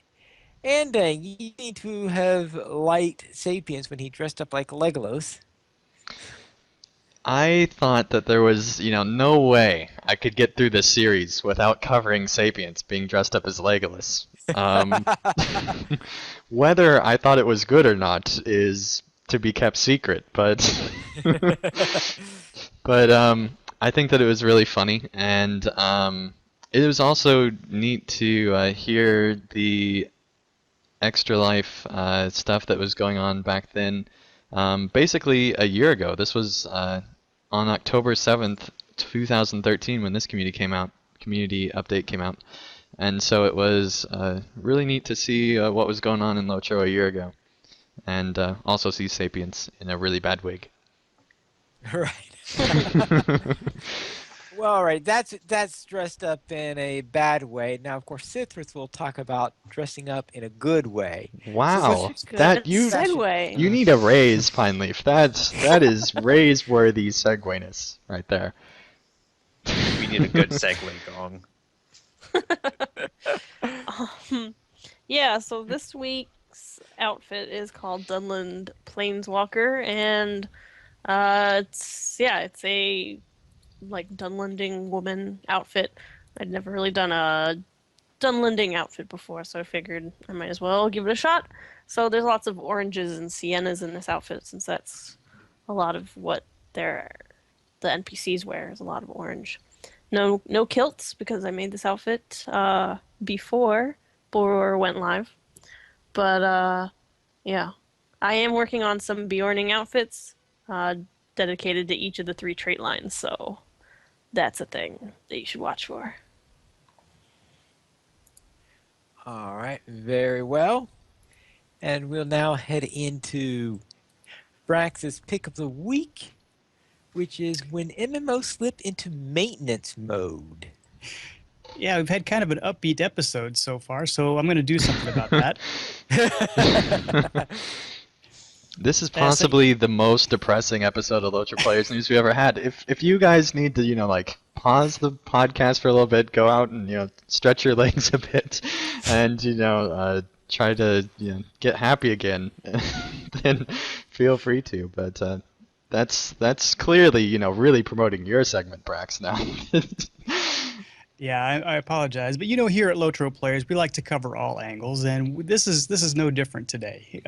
And dang, you need to have liked Sapiens when he dressed up like Legolas. I thought that there was, no way I could get through this series without covering Sapiens being dressed up as Legolas. Whether I thought it was good or not is to be kept secret, but I think that it was really funny, and it was also neat to hear the Extra Life stuff that was going on back then. Basically, a year ago. This was on October 7th, 2013, when this community update came out. And so it was really neat to see what was going on in LOTRO a year ago, and also see Sapiens in a really bad wig. Right. Well, all right. That's dressed up in a bad way. Now, of course, Citrus will talk about dressing up in a good way. So Wow, let's Good that you segue. you need a raise, Pine Leaf. That is raise worthy segwayness right there. We need a good segue gong. Yeah, so this week's outfit is called Dunland Planeswalker, and it's a like Dunlanding woman outfit. I'd never really done a Dunlanding outfit before, so I figured I might as well give it a shot. So there's lots of oranges and siennas in this outfit, since that's a lot of what the NPCs wear is a lot of orange. No kilts because I made this outfit before Borer went live. But yeah, I am working on some Bjorning outfits dedicated to each of the 3 trait lines, so that's a thing that you should watch for. All right, very well. And we'll now head into Brax's pick of the week, which is when MMO slip into maintenance mode. Yeah, we've had kind of an upbeat episode so far, so I'm going to do something about that. This is possibly the most depressing episode of LOTRO Players News we ever had. If you guys need to, like pause the podcast for a little bit, go out and stretch your legs a bit, and try to get happy again, then feel free to. But that's clearly really promoting your segment, Brax. Now. Yeah, I apologize, but here at LOTRO Players, we like to cover all angles, and this is no different today.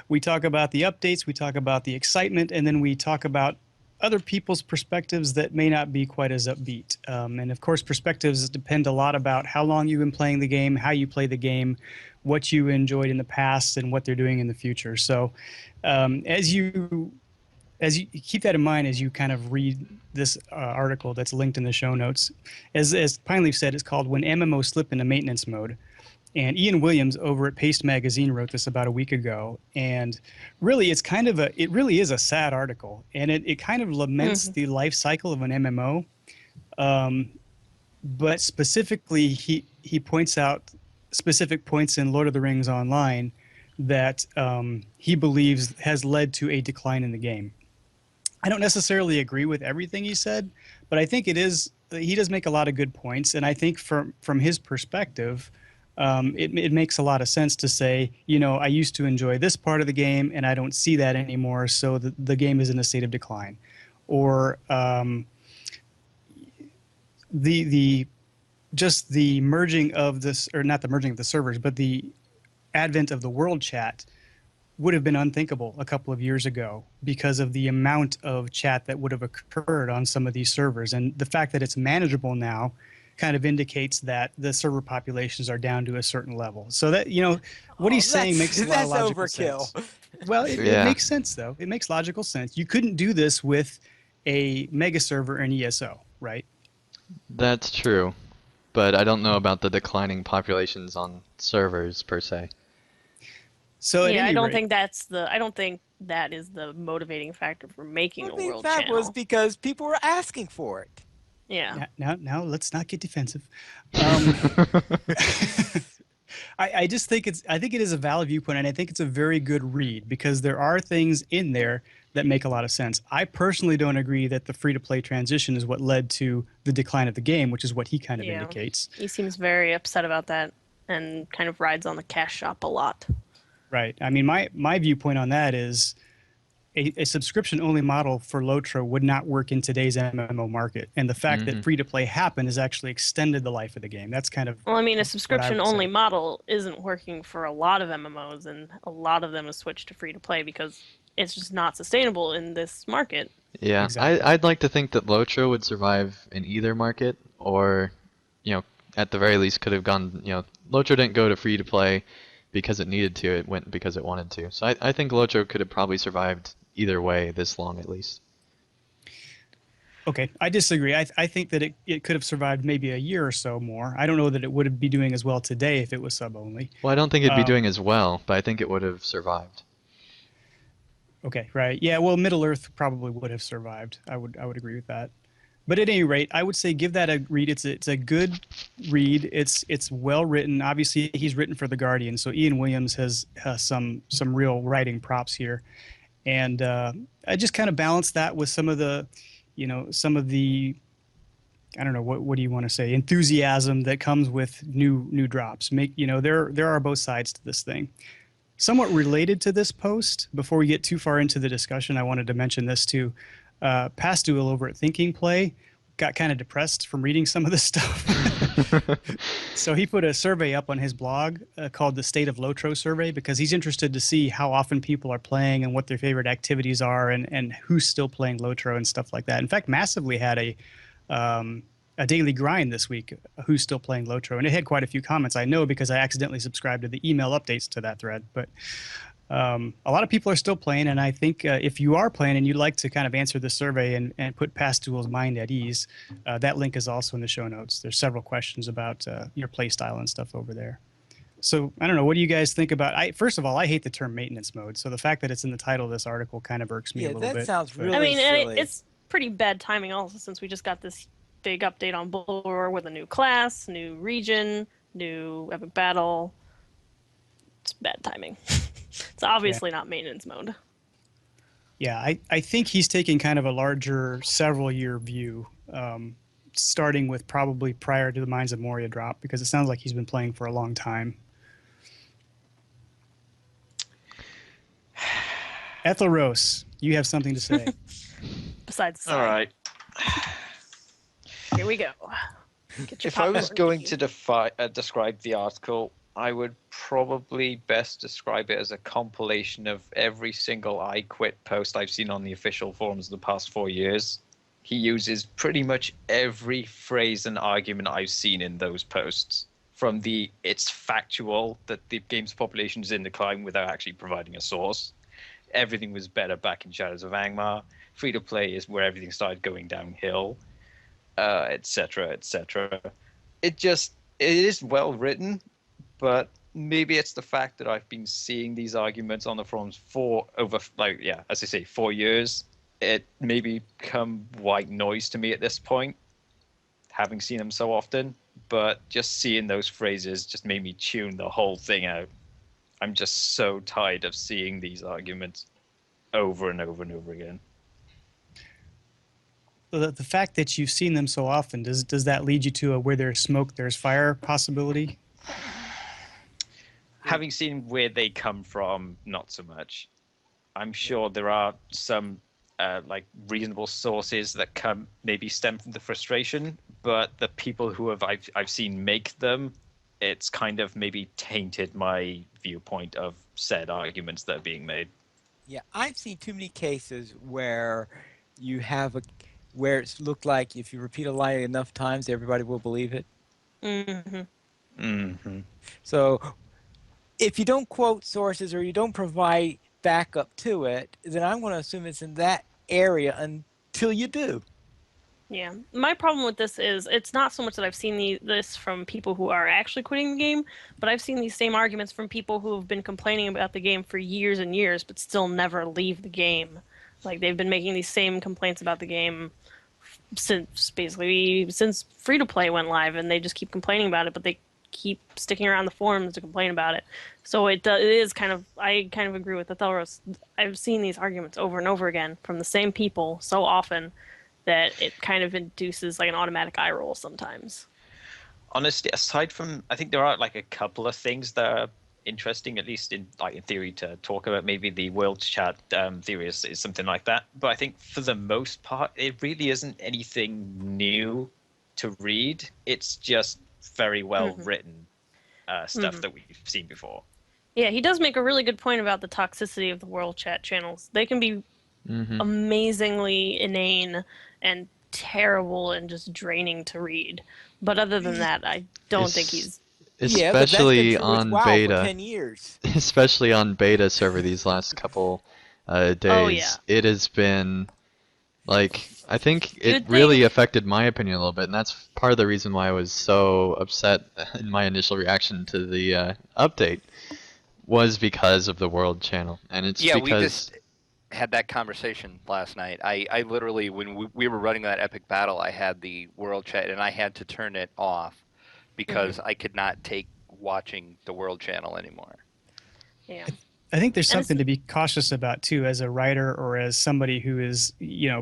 We talk about the updates, we talk about the excitement, and then we talk about other people's perspectives that may not be quite as upbeat. And of course, perspectives depend a lot about how long you've been playing the game, how you play the game, what you enjoyed in the past, and what they're doing in the future. So, as you keep that in mind as you kind of read this article that's linked in the show notes. As Pine Leaf said, it's called When MMO Slip into Maintenance Mode. And Ian Williams over at Paste Magazine wrote this about a week ago. And really, it really is a sad article. And it kind of laments the life cycle of an MMO. But specifically, he points out specific points in Lord of the Rings Online that he believes has led to a decline in the game. I don't necessarily agree with everything he said, but I think he does make a lot of good points. And I think from his perspective, it makes a lot of sense to say, I used to enjoy this part of the game and I don't see that anymore. So the game is in a state of decline. Or just the merging of this, or not the merging of the servers, but the advent of the world chat would have been unthinkable a couple of years ago because of the amount of chat that would have occurred on some of these servers. And the fact that it's manageable now kind of indicates that the server populations are down to a certain level. So that, what he's saying makes a lot of logical overkill. sense. Well, it makes sense, though. It makes logical sense. You couldn't do this with a mega server and ESO, right? That's true, but I don't know about the declining populations on servers per se. So yeah, I don't think that is the motivating factor for making a world that channel. was because people were asking for it. Yeah. Now let's not get defensive. I just think it is a valid viewpoint, and I think it's a very good read because there are things in there that make a lot of sense. I personally don't agree that the free-to-play transition is what led to the decline of the game, which is what he kind of indicates. He seems very upset about that and kind of rides on the cash shop a lot. Right. I mean, my viewpoint on that is a subscription-only model for LOTRO would not work in today's MMO market. And the fact that free-to-play happened has actually extended the life of the game. That's kind of Well, I mean, a subscription-only model isn't working for a lot of MMOs, and a lot of them have switched to free-to-play because it's just not sustainable in this market. Yeah, Exactly. I'd like to think that LOTRO would survive in either market, or, you know, at the very least could have gone, LOTRO didn't go to free to play because it needed to, it went because it wanted to. So I think LOTRO could have probably survived either way this long at least. Okay, I disagree. I think that it could have survived maybe a year or so more. I don't know that it would be doing as well today if it was sub only. Well, I don't think it'd be Um, doing as well, but I think it would have survived. okay, right. Yeah, well, Middle Earth probably would have survived. I would agree with that. But at any rate, I would say give that a read. It's a good read. It's well written. Obviously, he's written for the Guardian, so Ian Williams has some real writing props here, and I just kind of balanced that with some of the, some of the, I don't know, what do you want to say, enthusiasm that comes with new drops. There are both sides to this thing. Somewhat related to this post, before we get too far into the discussion, I wanted to mention this too. Pastuel over at Thinking Play got kind of depressed from reading some of this stuff. So he put a survey up on his blog called the State of Lotro Survey, because he's interested to see how often people are playing and what their favorite activities are, and who's still playing Lotro and stuff like that. In fact, Massively had a daily grind this week, who's still playing Lotro, and it had quite a few comments. I know because I accidentally subscribed to the email updates to that thread, but a lot of people are still playing, and I think if you are playing and you'd like to kind of answer the survey and put Pastuel's mind at ease, that link is also in the show notes. There's several questions about your play style and stuff over there. So I don't know. What do you guys think about? First of all, I hate the term maintenance mode. So the fact that it's in the title of this article kind of irks me a Yeah, little bit. that sounds but- really I mean, and silly. it's pretty bad timing also, since we just got this big update on Bulwer with a new class, new region, new epic battle. It's bad timing. It's obviously not maintenance mode. Yeah, I think he's taking kind of a larger several year view, starting with probably prior to the Mines of Moria drop, because it sounds like he's been playing for a long time. Ethelros, you have something to say. Besides the All sign. right. Here we go. Get your If I was popcorn going ready. to describe the article, I would probably best describe it as a compilation of every single I quit post I've seen on the official forums the past 4 years. He uses pretty much every phrase and argument I've seen in those posts. From the it's factual that the game's population is in decline without actually providing a source. Everything was better back in Shadows of Angmar. Free to play is where everything started going downhill, etc., etc. It is well written, but maybe it's the fact that I've been seeing these arguments on the forums for over, as I say, 4 years. It may become white noise to me at this point, having seen them so often. But just seeing those phrases just made me tune the whole thing out. I'm just so tired of seeing these arguments over and over and over again. The fact that you've seen them so often, does that lead you to a where there's smoke, there's fire possibility? Having seen where they come from, not so much. I'm sure there are some reasonable sources that maybe stem from the frustration, but the people who I've seen make them, it's kind of maybe tainted my viewpoint of said arguments that are being made. Yeah, I've seen too many cases where you have where it's looked like if you repeat a lie enough times, everybody will believe it. Mm-hmm. Mm-hmm. So if you don't quote sources or you don't provide backup to it, then I'm going to assume it's in that area until you do. Yeah. My problem with this is it's not so much that I've seen this from people who are actually quitting the game, but I've seen these same arguments from people who have been complaining about the game for years and years, but still never leave the game. Like, they've been making these same complaints about the game since free to play went live, and they just keep complaining about it, but they keep sticking around the forums to complain about it. So it is kind of, I kind of agree with Athelros. I've seen these arguments over and over again from the same people so often that it kind of induces like an automatic eye roll sometimes. Honestly, aside from, I think there are like a couple of things that are interesting, at least in theory, to talk about. Maybe the world chat theory is something like that. But I think for the most part, it really isn't anything new to read. It's just very well written stuff that we've seen before. Yeah, he does make a really good point about the toxicity of the world chat channels. They can be Mm-hmm. amazingly inane and terrible and just draining to read. But other than that, I don't think Es he's. Yeah, but that's been especially true with on WoW for beta. 10 years. Especially on beta server these last couple Oh yeah, days, it has been like I think you it would really think. affected my opinion a little bit, and that's part of the reason why I was so upset in my initial reaction to the update was because of the world channel, and it's Yeah, we because just had that conversation last night. I literally, when we were running that epic battle, I had the world chat and I had to turn it off because Mhm, I could not take watching the world channel anymore. yeah, I think there's and it's something to be cautious about too, as a writer or as somebody who is,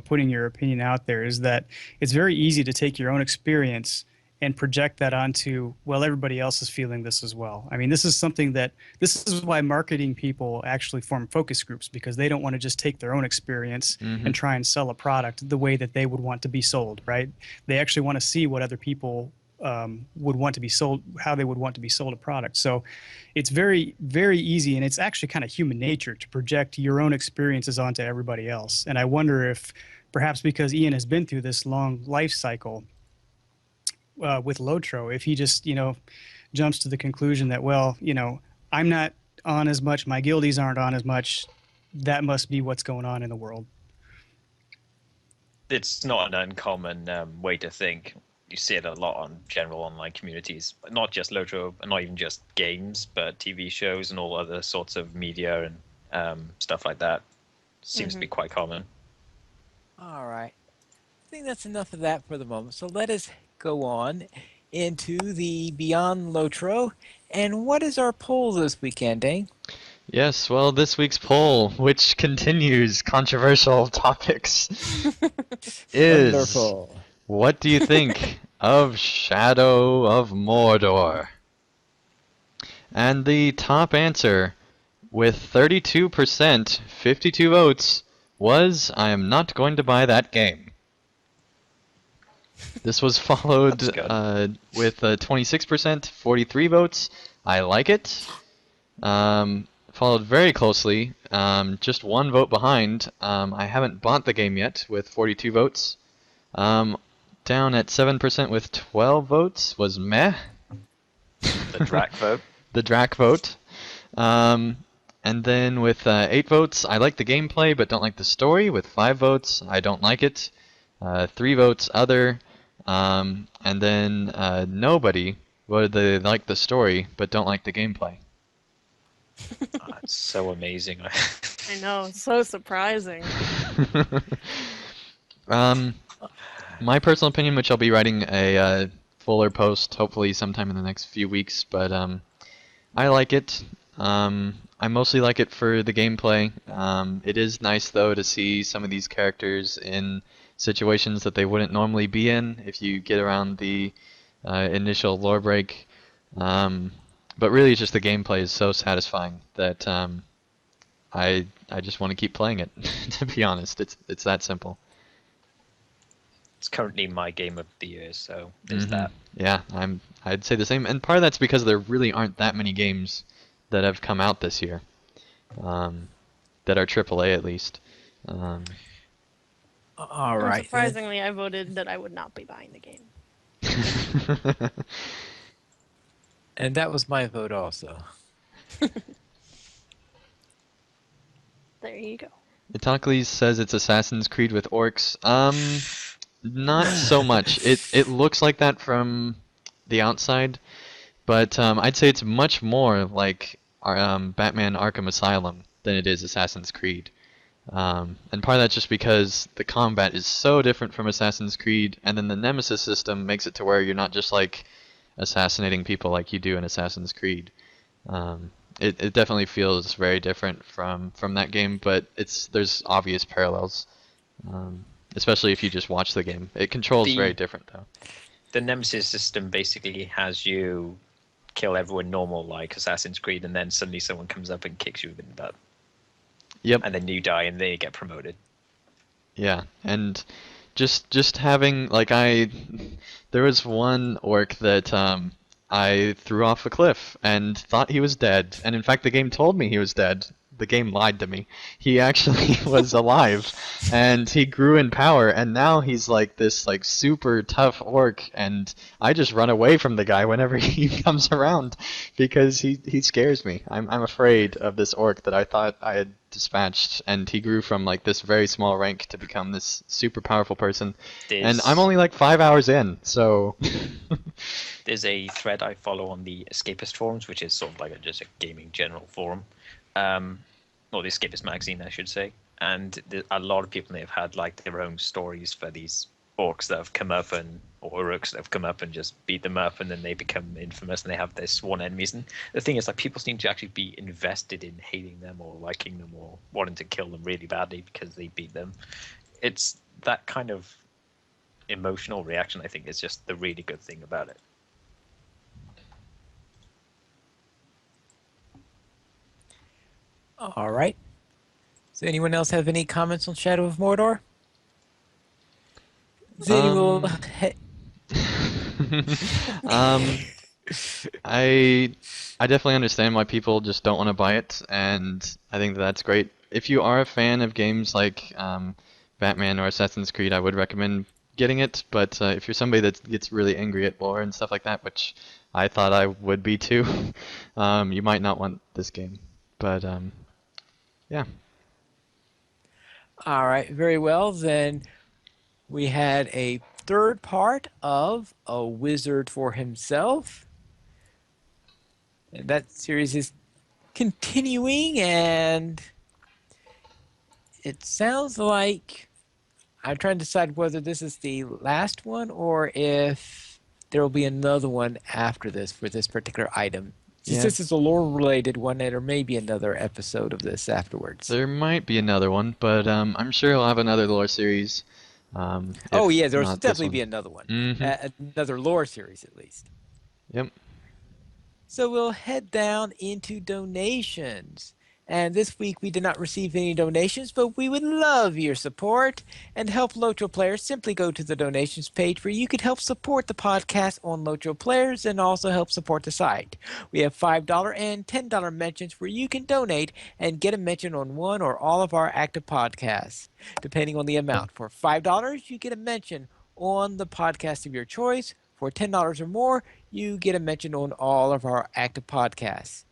putting your opinion out there, is that it's very easy to take your own experience and project that onto, well, everybody else is feeling this as well. I mean, this is why marketing people actually form focus groups, because they don't want to just take their own experience hmm and try and sell a product the way that they would want to be sold, right? They actually want to see what other people would want to be sold, how they would want to be sold a product. So it's very, very easy, and it's actually kind of human nature to project your own experiences onto everybody else. And I wonder if perhaps because Ian has been through this long life cycle with Lotro, if he just, jumps to the conclusion that, well, I'm not on as much, my guildies aren't on as much, that must be what's going on in the world. It's not an uncommon way to think. You see it a lot on general online communities, not just Lotro, not even just games, but TV shows and all other sorts of media and stuff like that. Seems to mhm. be quite common. All right. I think that's enough of that for the moment. So let us go on into the Beyond Lotro. And what is our poll this weekend, Dane? Yes, well, this week's poll, which continues controversial topics, is Wonderful. what do you think of Shadow of Mordor? And the top answer, with 32%, 52 votes, was I am not going to buy that game. This was followed That's good. with 26%, 43 votes. I like it. Followed very closely, just one vote behind. I haven't bought the game yet with 42 votes. Down at 7% with 12 votes was meh. The Drac vote. The Drac vote. And then with 8 votes, I like the gameplay but don't like the story. With 5 votes, I don't like it. 3 votes, other. And then nobody voted they like the story but don't like the gameplay. It's so amazing. I know, so surprising. My personal opinion, which I'll be writing a fuller post hopefully sometime in the next few weeks, but I like it. I mostly like it for the gameplay. It is nice though to see some of these characters in situations that they wouldn't normally be in if you get around the initial lore break. But really, it's just the gameplay is so satisfying that I just want to keep playing it. To be honest, it's that simple. It's currently my game of the year, so there's Mhm. that. Yeah, I'd say the same, and part of that's because there really aren't that many games that have come out this year, that are AAA at least. Um, All right. Then. Unsurprisingly, I voted that I would not be buying the game. And that was my vote also. There you go. Itacles says it's Assassin's Creed with orcs. Not so much. It looks like that from the outside, but I'd say it's much more like Batman Arkham Asylum than it is Assassin's Creed. And part of that's just because the combat is so different from Assassin's Creed, and then the Nemesis system makes it to where you're not just like assassinating people like you do in Assassin's Creed. It definitely feels very different from that game, but there's obvious parallels, especially if you just watch the game. It controls very different though. The Nemesis system basically has you kill everyone normal like Assassin's Creed, and then suddenly someone comes up and kicks you in the butt. Yep. And then you die, and then you get promoted. Yeah, and just having there was one orc that I threw off a cliff and thought he was dead, and in fact the game told me he was dead, the game lied to me. He actually was alive, and he grew in power, and now he's like this like super tough orc, and I just run away from the guy whenever he comes around because he scares me. I'm afraid of this orc that I thought I had dispatched, and he grew from like this very small rank to become this super powerful person. And I'm only like 5 hours in, so There's a thread I follow on the Escapist forums, which is sort of like just a gaming general forum, or the Escapist magazine, I should say. And a lot of people have had like their own stories for these orcs that have come up or urks that have come up and just beat them up, and then they become infamous and they have their sworn enemies. And the thing is, like, people seem to actually be invested in hating them or liking them or wanting to kill them really badly because they beat them. It's that kind of emotional reaction, I think, is just the really good thing about it. All right. Does anyone else have any comments on Shadow of Mordor? Then we'll I definitely understand why people just don't want to buy it, and I think that's great. If you are a fan of games like Batman or Assassin's Creed, I would recommend getting it. But if you're somebody that gets really angry at lore and stuff like that, which I thought I would be too, you might not want this game. But yeah. All right, very well. Then we had a third part of A Wizard for Himself. And that series is continuing, and it sounds like I'm trying to decide whether this is the last one or if there will be another one after this for this particular item. Since this is a lore-related one, there may be another episode of this afterwards. There might be another one, but I'm sure he'll have another lore series. Oh yeah, there'll definitely be another one. Another lore series at least. Yep. So we'll head down into donations. And this week we did not receive any donations, but we would love your support. And to help LOTRO players, simply go to the donations page where you could help support the podcast on LOTRO players and also help support the site. We have $5 and $10 mentions where you can donate and get a mention on one or all of our active podcasts, depending on the amount. For $5, you get a mention on the podcast of your choice. For $10 or more, you get a mention on all of our active podcasts.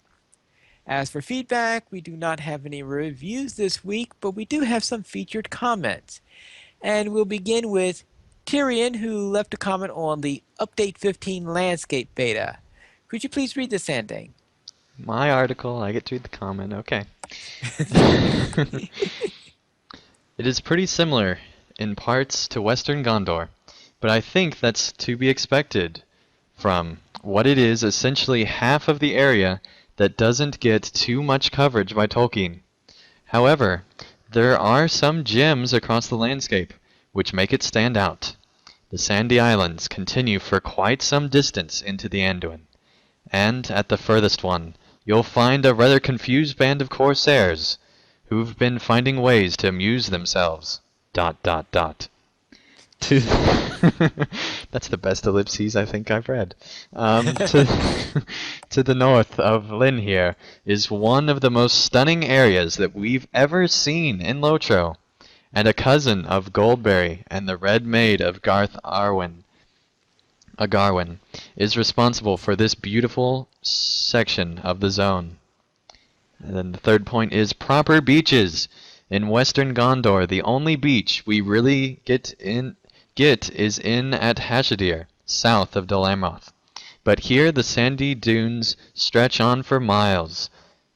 As for feedback, we do not have any reviews this week, but we do have some featured comments. And we'll begin with Tyrion, who left a comment on the Update 15 landscape beta. Could you please read this, Sandang? My article, I get to read the comment, okay. It is pretty similar in parts to Western Gondor, but I think that's to be expected from what it is essentially half of the area that doesn't get too much coverage by Tolkien. However, there are some gems across the landscape which make it stand out. The sandy islands continue for quite some distance into the Anduin, and at the furthest one, you'll find a rather confused band of corsairs who've been finding ways to amuse themselves. ... To that's the best ellipses I think I've read. To the north of Lynn here is one of the most stunning areas that we've ever seen in LOTRO, and a cousin of Goldberry and the Red Maid of Agarwin is responsible for this beautiful section of the zone. And then the third point is proper beaches. In Western Gondor, the only beach we really get is in at Hashadir, south of Dol Amroth. But here the sandy dunes stretch on for miles,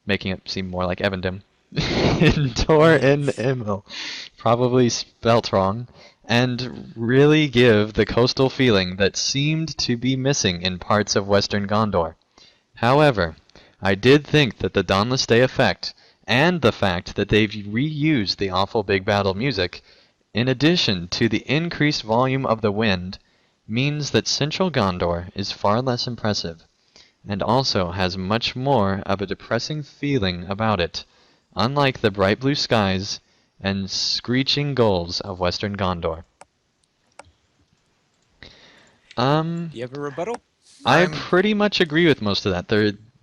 making it seem more like Evandem. In Tor in Imil, probably spelt wrong, and really give the coastal feeling that seemed to be missing in parts of Western Gondor. However, I did think that the Dauntless Day effect, and the fact that they've reused the awful big battle music, in addition to the increased volume of the wind, means that Central Gondor is far less impressive, and also has much more of a depressing feeling about it, unlike the bright blue skies and screeching gulls of Western Gondor. Do you have a rebuttal? I pretty much agree with most of that.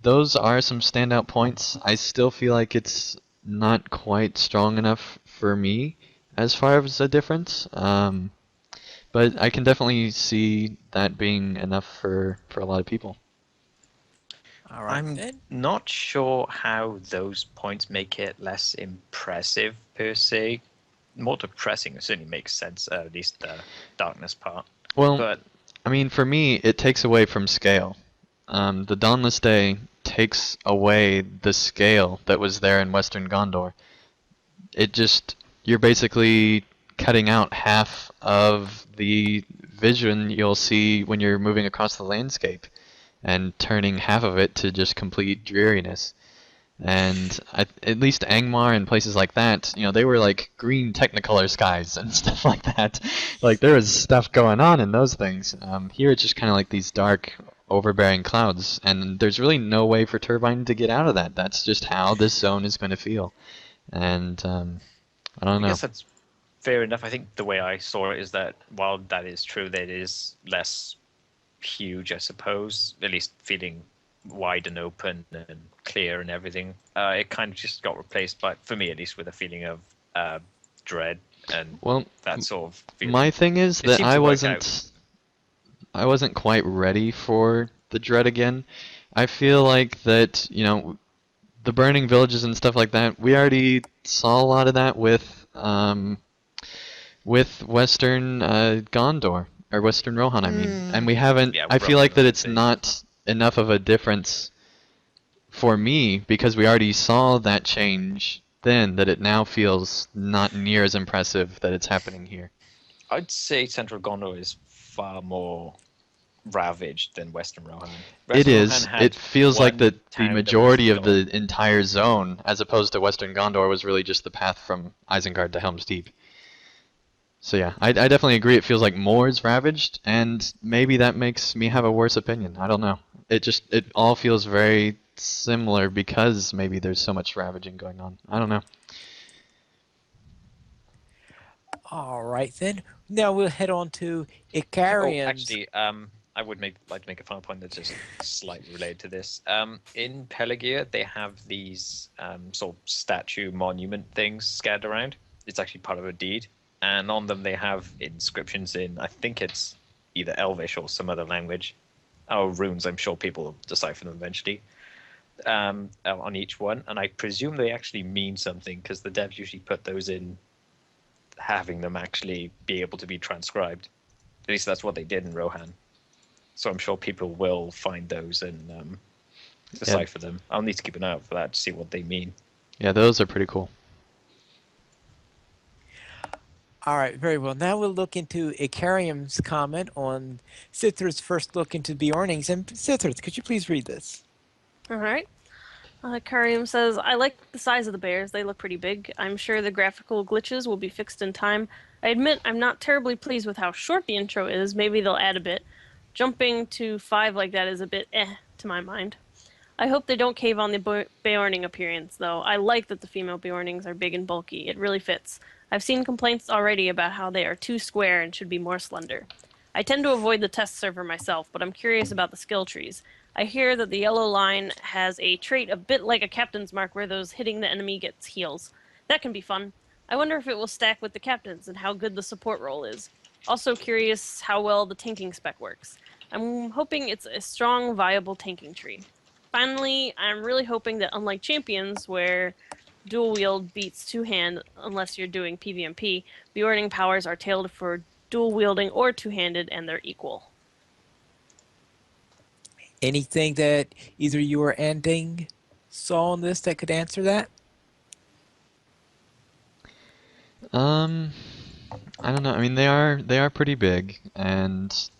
Those are some standout points. I still feel like it's not quite strong enough for me as far as a difference. But I can definitely see that being enough for a lot of people. All right, I'm then. not sure how those points make it less impressive per se. More depressing certainly makes sense, at least the darkness part. Well, But I mean, for me, it takes away from scale. The Dawnless Day takes away the scale that was there in Western Gondor. It just, you're basically cutting out half of the vision you'll see when you're moving across the landscape and turning half of it to just complete dreariness. And at least Angmar and places like that, they were like green Technicolor skies and stuff like that. Like there was stuff going on in those things. Here it's just kind of like these dark, overbearing clouds, and there's really no way for Turbine to get out of that. That's just how this zone is going to feel. And I don't I know. guess that's fair enough. I think the way I saw it is that while that is true, that it is less huge, I suppose, at least feeling wide and open and clear and everything. It kind of just got replaced by, for me at least, with a feeling of dread and Well, that sort of feeling. my thing is It that seemed to work out. I wasn't quite ready for the dread again. I feel like that, the burning villages and stuff like that, we already saw a lot of that with Western Gondor, or Western Rohan, I mean. And we haven't, Yeah, I feel Rohan, like that I'd it's say. not enough of a difference for me, because we already saw that change then, that it now feels not near as impressive that it's happening here. I'd say Central Gondor is far more ravaged than Western Rohan. It Western Rohan is. It had feels like one the town that was majority of gone. the entire zone, as opposed to Western Gondor, was really just the path from Isengard to Helm's Deep. So yeah, I definitely agree. It feels like more is ravaged, and maybe that makes me have a worse opinion. I don't know. It all feels very similar because maybe there's so much ravaging going on. I don't know. All right, then. Now we'll head on to Oh, Icarians. actually, I would like to make a final point that's just slightly related to this. In Pelagia, they have these sort of statue monument things scattered around. It's actually part of a deed, and on them they have inscriptions in, I think it's either Elvish or some other language. Oh, runes. I'm sure people will decipher them eventually. On each one, and I presume they actually mean something because the devs usually put those in, having them actually be able to be transcribed. At least that's what they did in Rohan. So I'm sure people will find those and decipher them. I'll need to keep an eye out for that to see what they mean. Yeah, those are pretty cool. All right, very well. Now we'll look into Icarium's comment on Sithar's first look into Bjornings. And Sithar, could you please read this? All right. Karim says, I like the size of the bears. They look pretty big. I'm sure the graphical glitches will be fixed in time. I admit I'm not terribly pleased with how short the intro is. Maybe they'll add a bit. Jumping to 5 like that is a bit to my mind. I hope they don't cave on the Beorning appearance, though. I like that the female Beornings are big and bulky. It really fits. I've seen complaints already about how they are too square and should be more slender. I tend to avoid the test server myself, but I'm curious about the skill trees. I hear that the yellow line has a trait a bit like a captain's mark where those hitting the enemy gets heals. That can be fun. I wonder if it will stack with the captains and how good the support role is. Also curious how well the tanking spec works. I'm hoping it's a strong, viable tanking tree. Finally, I'm really hoping that unlike Champions, where dual wield beats two-hand unless you're doing PvMP, Bjorning powers are tailed for dual wielding or two-handed and they're equal. Anything that either you or Anding saw on this that could answer that? I don't know. I mean, they are pretty big, and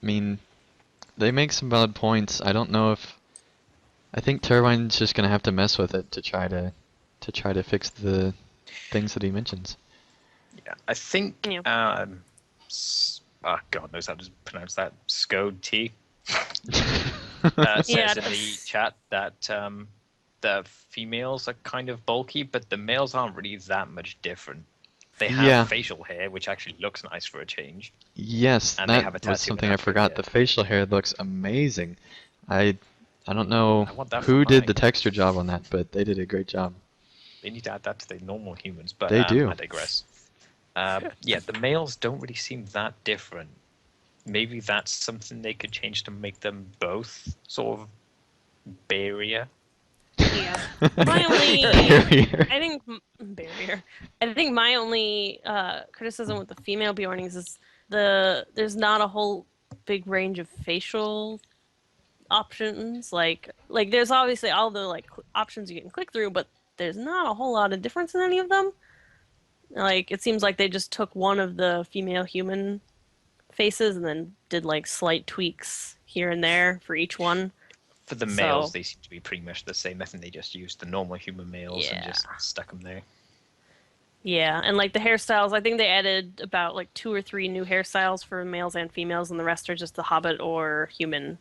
I mean, they make some valid points. I don't know if I think Turbine's just gonna have to mess with it to try to fix the things that he mentions. Yeah, I think. Yeah. God knows how to pronounce that. Scode T Yeah, says in the chat that the females are kind of bulky, but the males aren't really that much different. They have Yeah. facial hair, which actually looks nice for a change. Yes, And they have a that was tattoo something in I that foot, forgot. yeah. The facial hair looks amazing. I don't know I want that who for did mine. the texture job on that, but they did a great job. They need to add that to the normal humans, but They do. I digress. Yeah, the males don't really seem that different. Maybe that's something they could change to make them both sort of Bearier. Yeah. My only, Bearier. I think barrier. I think my only criticism with the female Bjornings is there's not a whole big range of facial options. Like there's obviously all the like options you can click through, but there's not a whole lot of difference in any of them. Like it seems like they just took one of the female human faces and then did like slight tweaks here and there for each one. For the So- males, they seem to be pretty much the same. I think they just used the normal human males and Yeah. just stuck them there. Yeah, and like the hairstyles, I think they added about like 2 or 3 new hairstyles for males and females, and the rest are just the Hobbit or human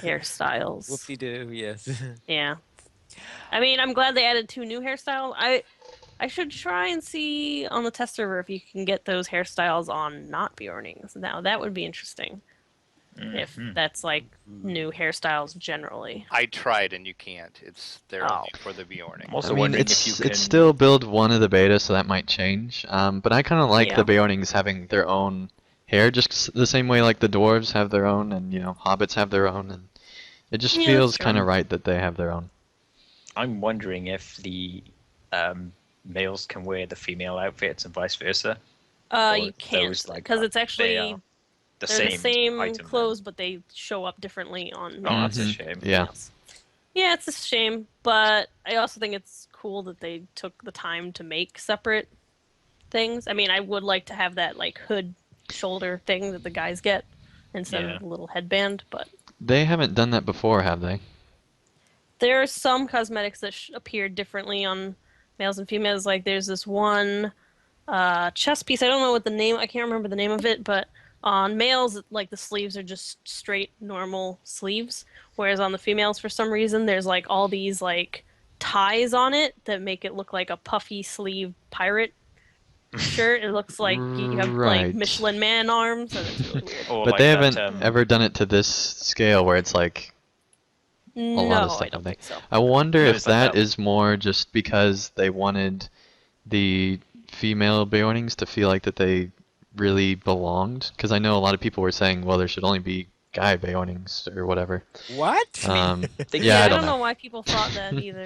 hairstyles. Whoopsie-doo, yes. Yeah. I mean, I'm glad they added 2 new hairstyles. I should try and see on the test server if you can get those hairstyles on not Bjornings. Now that would be interesting. If that's like new hairstyles generally. I tried and you can't. They're Oh. only for the Bjorning. I'm also I mean, wondering it's if you can. it's still build 1 of the beta, so that might change. But I kind of like Yeah. the Beornings having their own hair, just the same way like the dwarves have their own, and hobbits have their own, and it just Yeah, feels that's kind of true. right that they have their own. I'm wondering if the males can wear the female outfits and vice versa. Or You can't those like because that. it's actually They are the they're same the same item then. clothes, but they show up differently on. Oh, that's a Mhm. shame. Yeah. Yeah, it's a shame, but I also think it's cool that they took the time to make separate things. I mean, I would like to have that like hood shoulder thing that the guys get instead Yeah. of the little headband, but They haven't done that before, have they? there are some cosmetics that appear differently on males and females. Like there's this one chest piece. I don't know what the name. I can't remember the name of it, but on males, like the sleeves are just straight normal sleeves, whereas on the females, for some reason, there's like all these like ties on it that make it look like a puffy sleeve pirate shirt. It looks like you have Right. like Michelin Man arms, and it's really weird. Or But like they that, haven't ever done it to this scale where it's like No, lot of stuff, I don't have they? think so. I wonder No, if it's like that that. is more just because they wanted the female Beornings to feel like that they really belonged. Because I know a lot of people were saying, well, there should only be guy Beornings or whatever. What? They Yeah, I I don't don't know know. why people thought that either.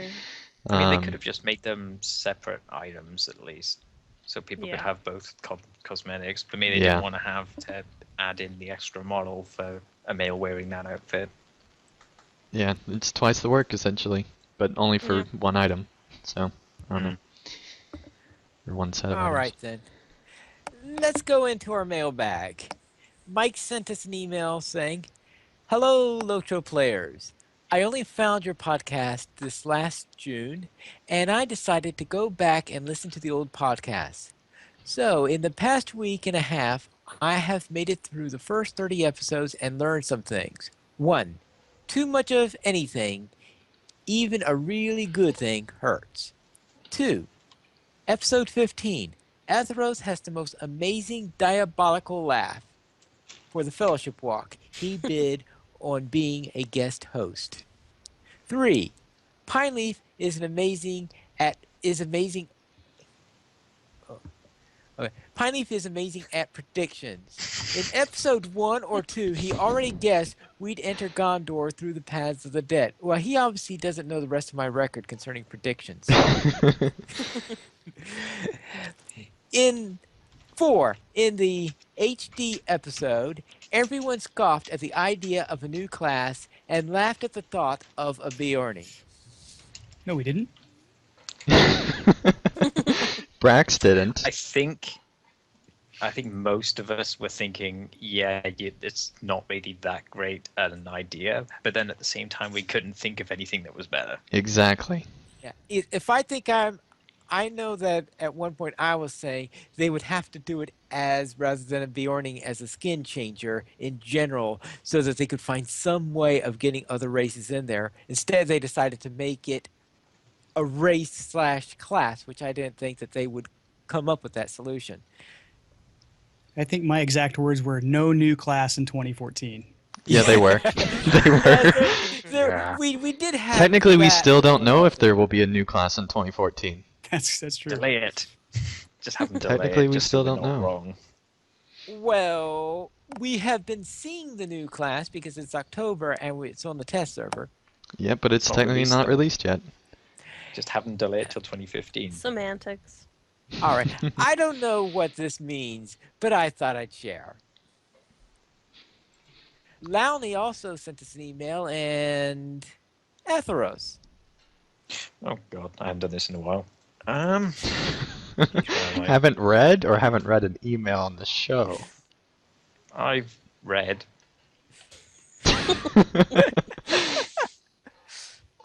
I mean, they Um, could have just made them separate items at least, so people could Yeah. have both cosmetics. But maybe they Yeah. didn't want to have to add in the extra model for a male wearing that outfit. Yeah, it's twice the work essentially, but only for Yeah. 1 item. So I don't know. Or 1 set of All items. right then. Let's go into our mailbag. Mike sent us an email saying, "Hello, LOTRO players. I only found your podcast this last June, and I decided to go back and listen to the old podcasts. So, in the past week and a half, I have made it through the first 30 episodes and learned some things. 1. Too much of anything, even a really good thing, hurts. 2. Episode 15. Atheros has the most amazing diabolical laugh. For the Fellowship Walk, he bid on being a guest host. 3. Pineleaf is amazing. Okay. Pineleaf is amazing at predictions. In episode 1 or 2, he already guessed we'd enter Gondor through the paths of the dead. Well, he obviously doesn't know the rest of my record concerning predictions. In 4, in the HD episode, everyone scoffed at the idea of a new class and laughed at the thought of a Bjorning. No, we didn't. Brax didn't. I think most of us were thinking, yeah, it's not really that great an idea. But then at the same time, we couldn't think of anything that was better. Exactly. Yeah. If I think I know that at one point I was saying they would have to do it as rather than a Bjorning as a skin changer in general, so that they could find some way of getting other races in there. Instead, they decided to make it a race/class, which I didn't think that they would come up with that solution. I think my exact words were no new class in 2014. Yeah, they were. They were. We did have Technically, we that still don't going know if also. there will be a new class in 2014. That's true. Delay it. Just have them delay Technically, it, we just still so we're don't not know. wrong. Well, we have been seeing the new class because it's October and it's on the test server. Yeah, but it's Not technically released, not though. released yet. Just have them delay it till 2015. Semantics. All right. I don't know what this means, but I thought I'd share. Lowney also sent us an email, and Etheros. Oh god, I haven't done this in a while. Where am I? Haven't read or haven't read an email on the show? I've read.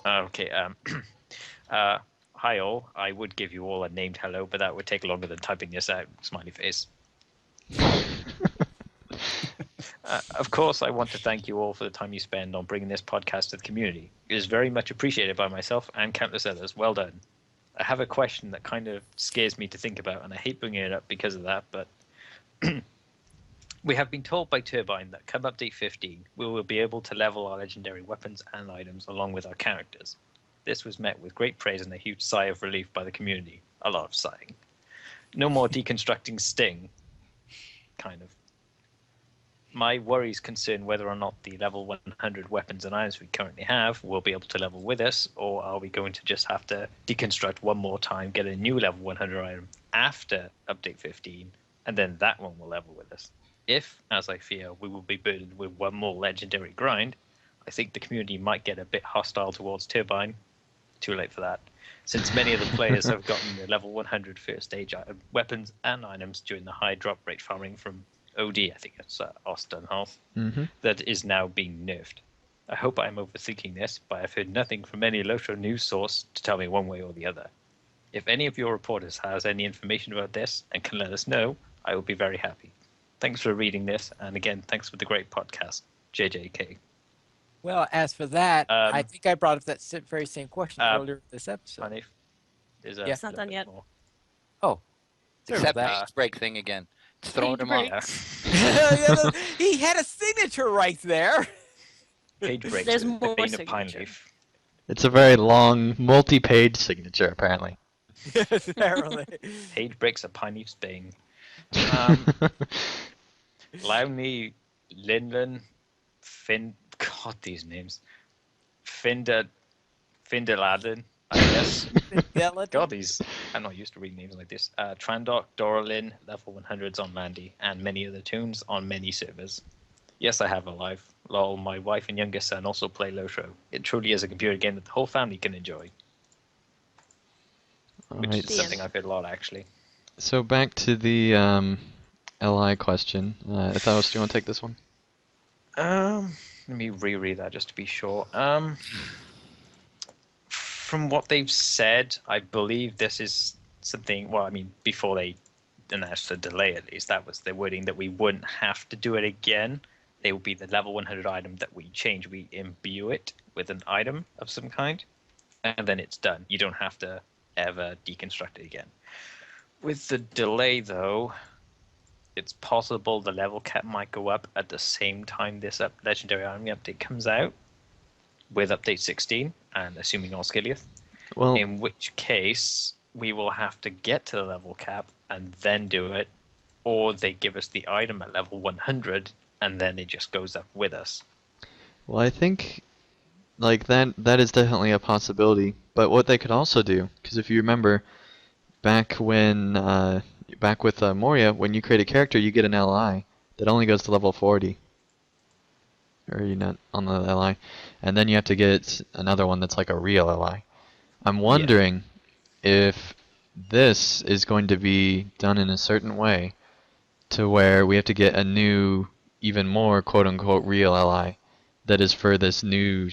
Okay. Hi all. I would give you all a named hello, but that would take longer than typing this out. Smiley face. Of course, I want to thank you all for the time you spend on bringing this podcast to the community. It is very much appreciated by myself and countless others. Well done. I have a question that kind of scares me to think about, and I hate bringing it up because of that, but we have been told by Turbine that come update 15, we will be able to level our legendary weapons and items along with our characters. This was met with great praise and a huge sigh of relief by the community. A lot of sighing. No more deconstructing Sting. Kind of. My worries concern whether or not the level 100 weapons and items we currently have will be able to level with us, or are we going to just have to deconstruct one more time, get a new level 100 item after update 15, and then that one will level with us. If, as I fear, we will be burdened with one more legendary grind, I think the community might get a bit hostile towards Turbine. Too late for that, since many of the players have gotten the level 100 first stage weapons and items during the high drop rate farming from OD, I think it's Austin Health, that is now being nerfed. I hope I'm overthinking this, but I've heard nothing from any LOTRO news source to tell me one way or the other. If any of your reporters has any information about this and can let us know, I will be very happy. Thanks for reading this, and again, thanks for the great podcast, JJK. Well, as for that, I think I brought up that very same question earlier in this episode. Funny, there's a It's not done bit yet. more. Oh, sorry Except about that. page break thing again. It's throwing Page him off. breaks. He had a signature right there. Page breaks. There's the more bane of pine signature. leaf. It's a very long, multi-page signature, apparently. Yes, apparently. Page breaks a pine leaf's bane. Lowney, Linlin, God, these names. Findeladin, I guess. God, I'm not used to reading names like this. Trandok, Doralin, level 100s on Landy, and many other tunes on many servers. Yes, I have a life. Lol, my wife and youngest son also play LOTRO. It truly is a computer game that the whole family can enjoy. Which Alright, is something I've heard a lot, actually. so back to the LI question. Ethos, do you want to take this one? Let me reread that just to be sure. From what they've said, I believe this is something. Well, I mean, before they announced the delay, at least that was their wording that we wouldn't have to do it again. They will be the level 100 item that we change. We imbue it with an item of some kind, and then it's done. You don't have to ever deconstruct it again. With the delay, though, it's possible the level cap might go up at the same time this legendary army update comes out with update 16, and assuming all Skilliath. Well, In which case, we will have to get to the level cap and then do it, or they give us the item at level 100 and then it just goes up with us. well, I think like that is definitely a possibility. But what they could also do, because if you remember, back with Moria, when you create a character, you get an LI that only goes to level 40, or you're not on the LI, and then you have to get another one that's like a real LI. I'm wondering if this is going to be done in a certain way to where we have to get a new, even more quote-unquote real LI that is for this new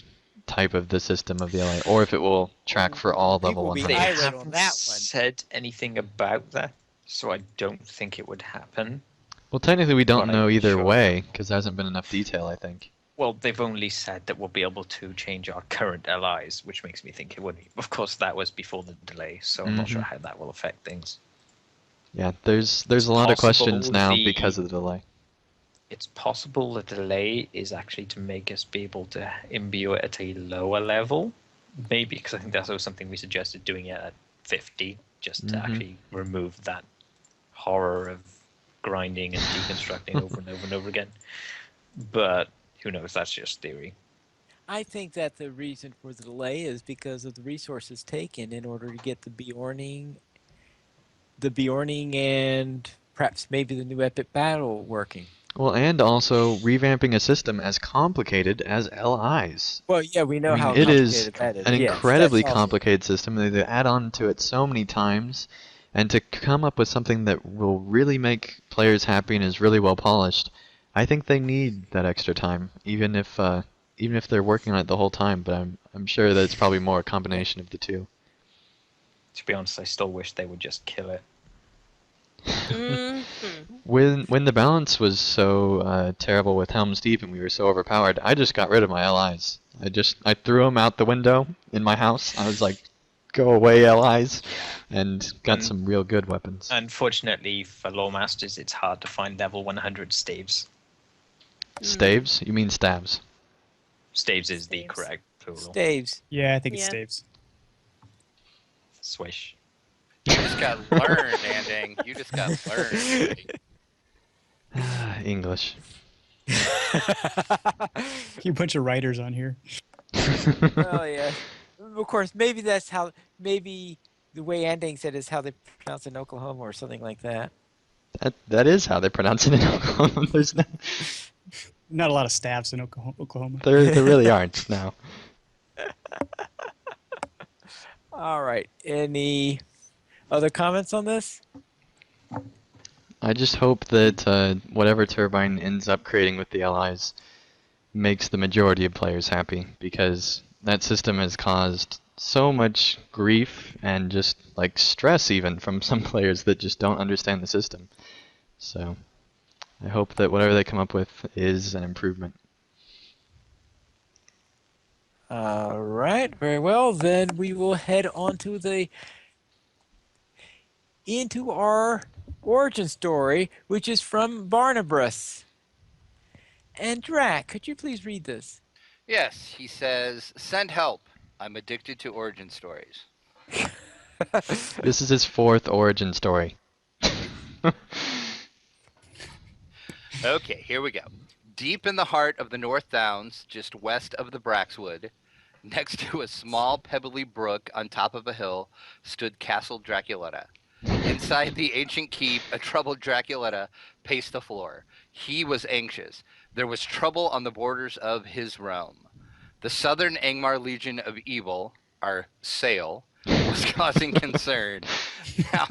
type of the system of the LI, or if it will track for all People level will be 100. They irate on haven't that one. said anything about that, so I don't think it would happen. Well, technically we don't But know I'm either sure. way, because there hasn't been enough detail, I think. Well, they've only said that we'll be able to change our current LIs, which makes me think it would be. Of course, that was before the delay, so I'm not sure how that will affect things. Yeah, there's It's a lot of questions possible now the- because of the delay. It's possible the delay is actually to make us be able to imbue it at a lower level. Maybe, because I think that's also something we suggested doing it at 50, just to actually remove that horror of grinding and deconstructing over and over and over again. But who knows? That's just theory. I think that the reason for the delay is because of the resources taken in order to get the Bjorning, and perhaps maybe the new epic battle working. Well, and also revamping a system as complicated as LIs. Well, yeah, we know I mean, how it is complicated that is. an Yes, incredibly that's also complicated system. They add on to it so many times, and to come up with something that will really make players happy and is really well polished, I think they need that extra time, even if they're working on it the whole time. But I'm sure that it's probably more a combination of the two. To be honest, I still wish they would just kill it. Mhm. When the balance was so terrible with Helm's Deep and we were so overpowered, I just got rid of my LIs. I threw them out the window in my house. I was like, "Go away, LIs," and got some real good weapons. Unfortunately for Lore Masters, it's hard to find level 100 staves. Staves? You mean stabs? Staves is the Staves. correct plural. staves. Yeah, I think it's Yeah. staves. Swish. You just got learned, Anding. You just got learned. English. You bunch of writers on here. Oh yeah. Of course, maybe that's how. Maybe the way Anding said is how they pronounce it in Oklahoma or something like that. That is how they pronounce it in Oklahoma. There's no, Not a lot of staffs in Oklahoma. there really aren't now. All right. Any other comments on this? I just hope that whatever turbine ends up creating with the LIs makes the majority of players happy, because that system has caused so much grief and just like stress even from some players that just don't understand the system. So I hope that whatever they come up with is an improvement. All right. Very well. Then we will head on to into our origin story, which is from Barnabas. And Drac, could you please read this? Yes, he says, "Send help. I'm addicted to origin stories." This is his 4th origin story. Okay, here we go. Deep in the heart of the North Downs, just west of the Braxwood, next to a small pebbly brook on top of a hill, stood Castle Draculetta. Inside the ancient keep, a troubled Draculetta paced the floor. He was anxious. There was trouble on the borders of his realm. The Southern Angmar Legion of Evil, our Sale, was causing concern. Now,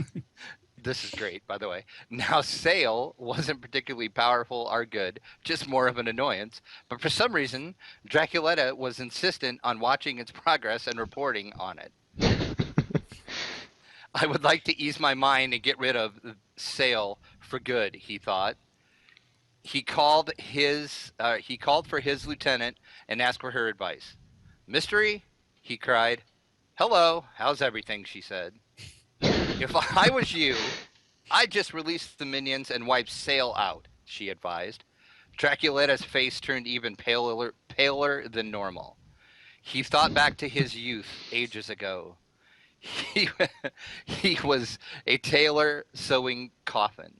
this is great, by the way. Now, Sale wasn't particularly powerful or good, just more of an annoyance. But for some reason, Draculetta was insistent on watching its progress and reporting on it. I would like to ease my mind and get rid of Sale for good, he thought. He called for his lieutenant and asked for her advice. "Mystery?" he cried. "Hello, how's everything?" she said. "If I was you, I'd just release the minions and wipe Sale out," she advised. Draculetta's face turned even paler than normal. He thought back to his youth ages ago. He, he was a tailor sewing coffin.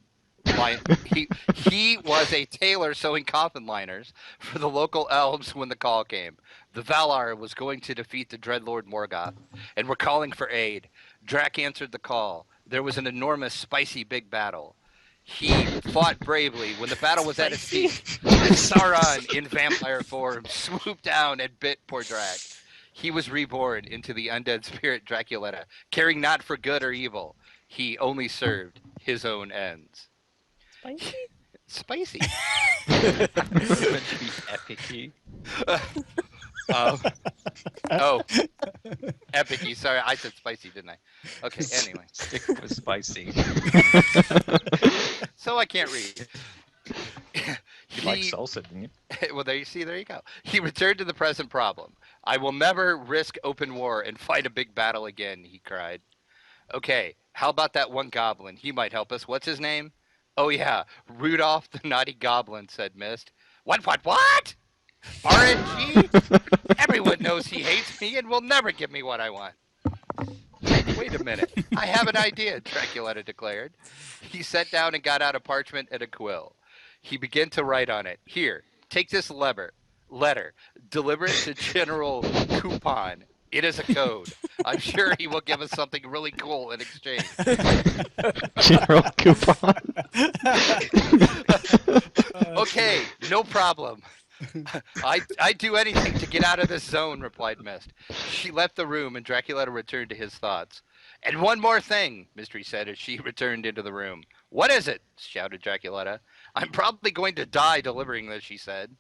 He was a tailor sewing coffin liners for the local elves when the call came. The Valar was going to defeat the Dreadlord Morgoth, and were calling for aid. Drac answered the call. There was an enormous, spicy big battle. He fought bravely. When the battle was at its peak, Sauron, in vampire form, swooped down and bit poor Drac. He was reborn into the undead spirit Draculetta, caring not for good or evil. He only served his own ends. Spicy? Spicy. Meant to be epic-y. Oh, epic-y. Sorry, I said spicy, didn't I? Okay, anyway. Stick with spicy. So I can't read. You like salsa, didn't you? Well, there you go. He returned to the present problem. "I will never risk open war and fight a big battle again," he cried. "Okay, how about that one goblin? He might help us. What's his name?" "Oh yeah, Rudolph the Naughty Goblin," said Mist. What? RNG? Everyone knows he hates me and will never give me what I want." Wait a minute. I have an idea, Draculetta declared. He sat down and got out a parchment and a quill. He began to write on it. Here, take this letter. Deliver it to General Coupon. It is a code. I'm sure he will give us something really cool in exchange. General Coupon. Okay, no problem. I'd do anything to get out of this zone, replied Mist. She left the room, and Draculetta returned to his thoughts. And one more thing, Mystery said as she returned into the room. What is it? Shouted Draculetta. I'm probably going to die delivering this, she said.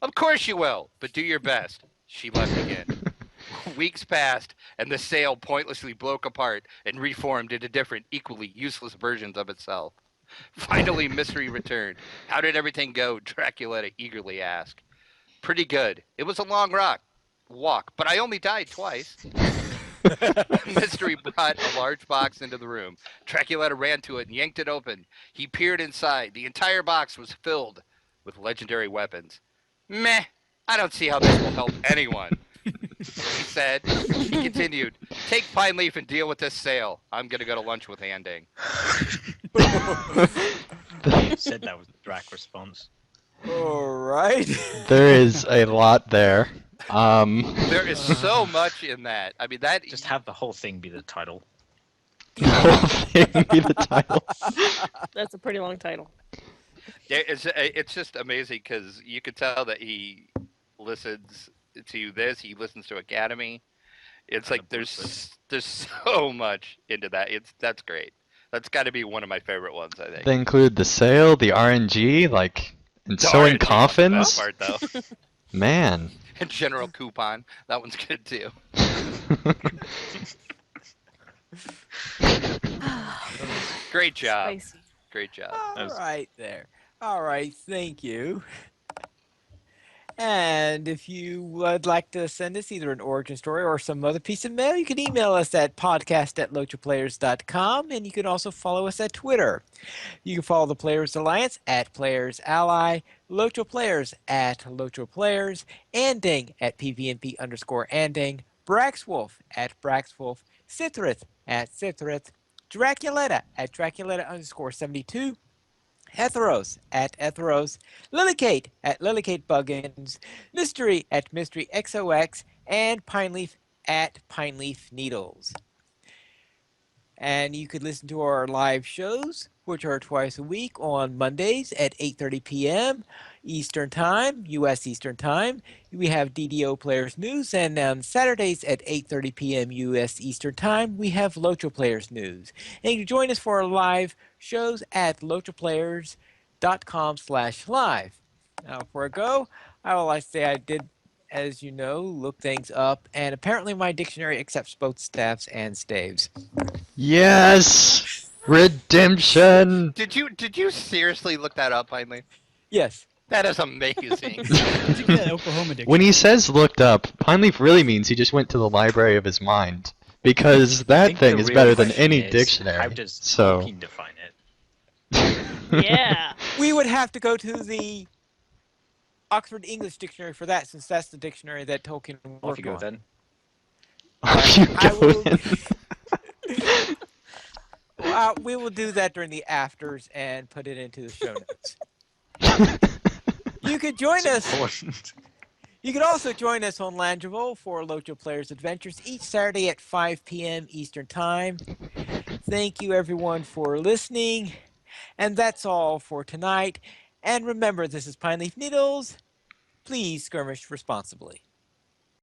Of course you will, but do your best. She left again. Weeks passed, and the sail pointlessly broke apart and reformed into different, equally useless versions of itself. Finally, Mystery returned. How did everything go? Draculetta eagerly asked. Pretty good. It was a long walk, but I only died twice. Mystery brought a large box into the room. Draculetta ran to it and yanked it open. He peered inside. The entire box was filled with legendary weapons. Meh, I don't see how this will help anyone, he said. He continued, take Pine Leaf and deal with this sail. I'm going to go to lunch with Anding. You said that was the Drac response. All right. There is a lot there. There is so much in that. I mean, that Just have the whole thing be the title. The whole thing be the title. That's a pretty long title. it's just amazing because you could tell that he listens to this. He listens to Academy. It's like there's so much into that. That's great. That's got to be one of my favorite ones, I think. They include the sale, the RNG, like, and sewing coffins. That part, though. Man. And General Coupon. That one's good, too. Great job. Spicy. Great job. All right there. All right, thank you. And if you would like to send us either an origin story or some other piece of mail, you can email us at podcast@LOTROplayers.com, and you can also follow us at Twitter. You can follow the Players Alliance at Players Ally, LOTRO Players at LOTRO Players, Anding at PVMP_Anding, Braxwolf at Braxwolf, Sithrith at Sithrith, Draculetta at Draculetta_72, Etheros at Etheros, Lilykate at Lilykate Buggins, Mystery at Mystery XOX, and Pineleaf at Pineleaf Needles. And you could listen to our live shows, which are twice a week on Mondays at 8:30 p.m. Eastern Time, U.S. Eastern Time. We have DDO Players News, and on Saturdays at 8:30 p.m. U.S. Eastern Time, we have LOTRO Players News. And you can join us for our live shows at lotroplayers.com/live. Now, before I go, I would like to say I did, as you know, look things up, and apparently my dictionary accepts both staves and staves. Yes! Redemption! Did you seriously look that up, finally? Yes. That is amazing. Did you get that Oklahoma dictionary? When he says looked up, Pineleaf really means he just went to the library of his mind. Because I that think thing the is real better than question any is, dictionary. How does So Tolkien define it? Yeah. We would have to go to the Oxford English Dictionary for that, since that's the dictionary that Tolkien Off worked you go on. then. Off you I go will- then. We will do that during the afters and put it into the show notes. You could join us. Important. You can also join us on Langevo for LOTRO Players Adventures each Saturday at 5 p.m. Eastern Time. Thank you, everyone, for listening. And that's all for tonight. And remember, this is Pineleaf Needles. Please skirmish responsibly.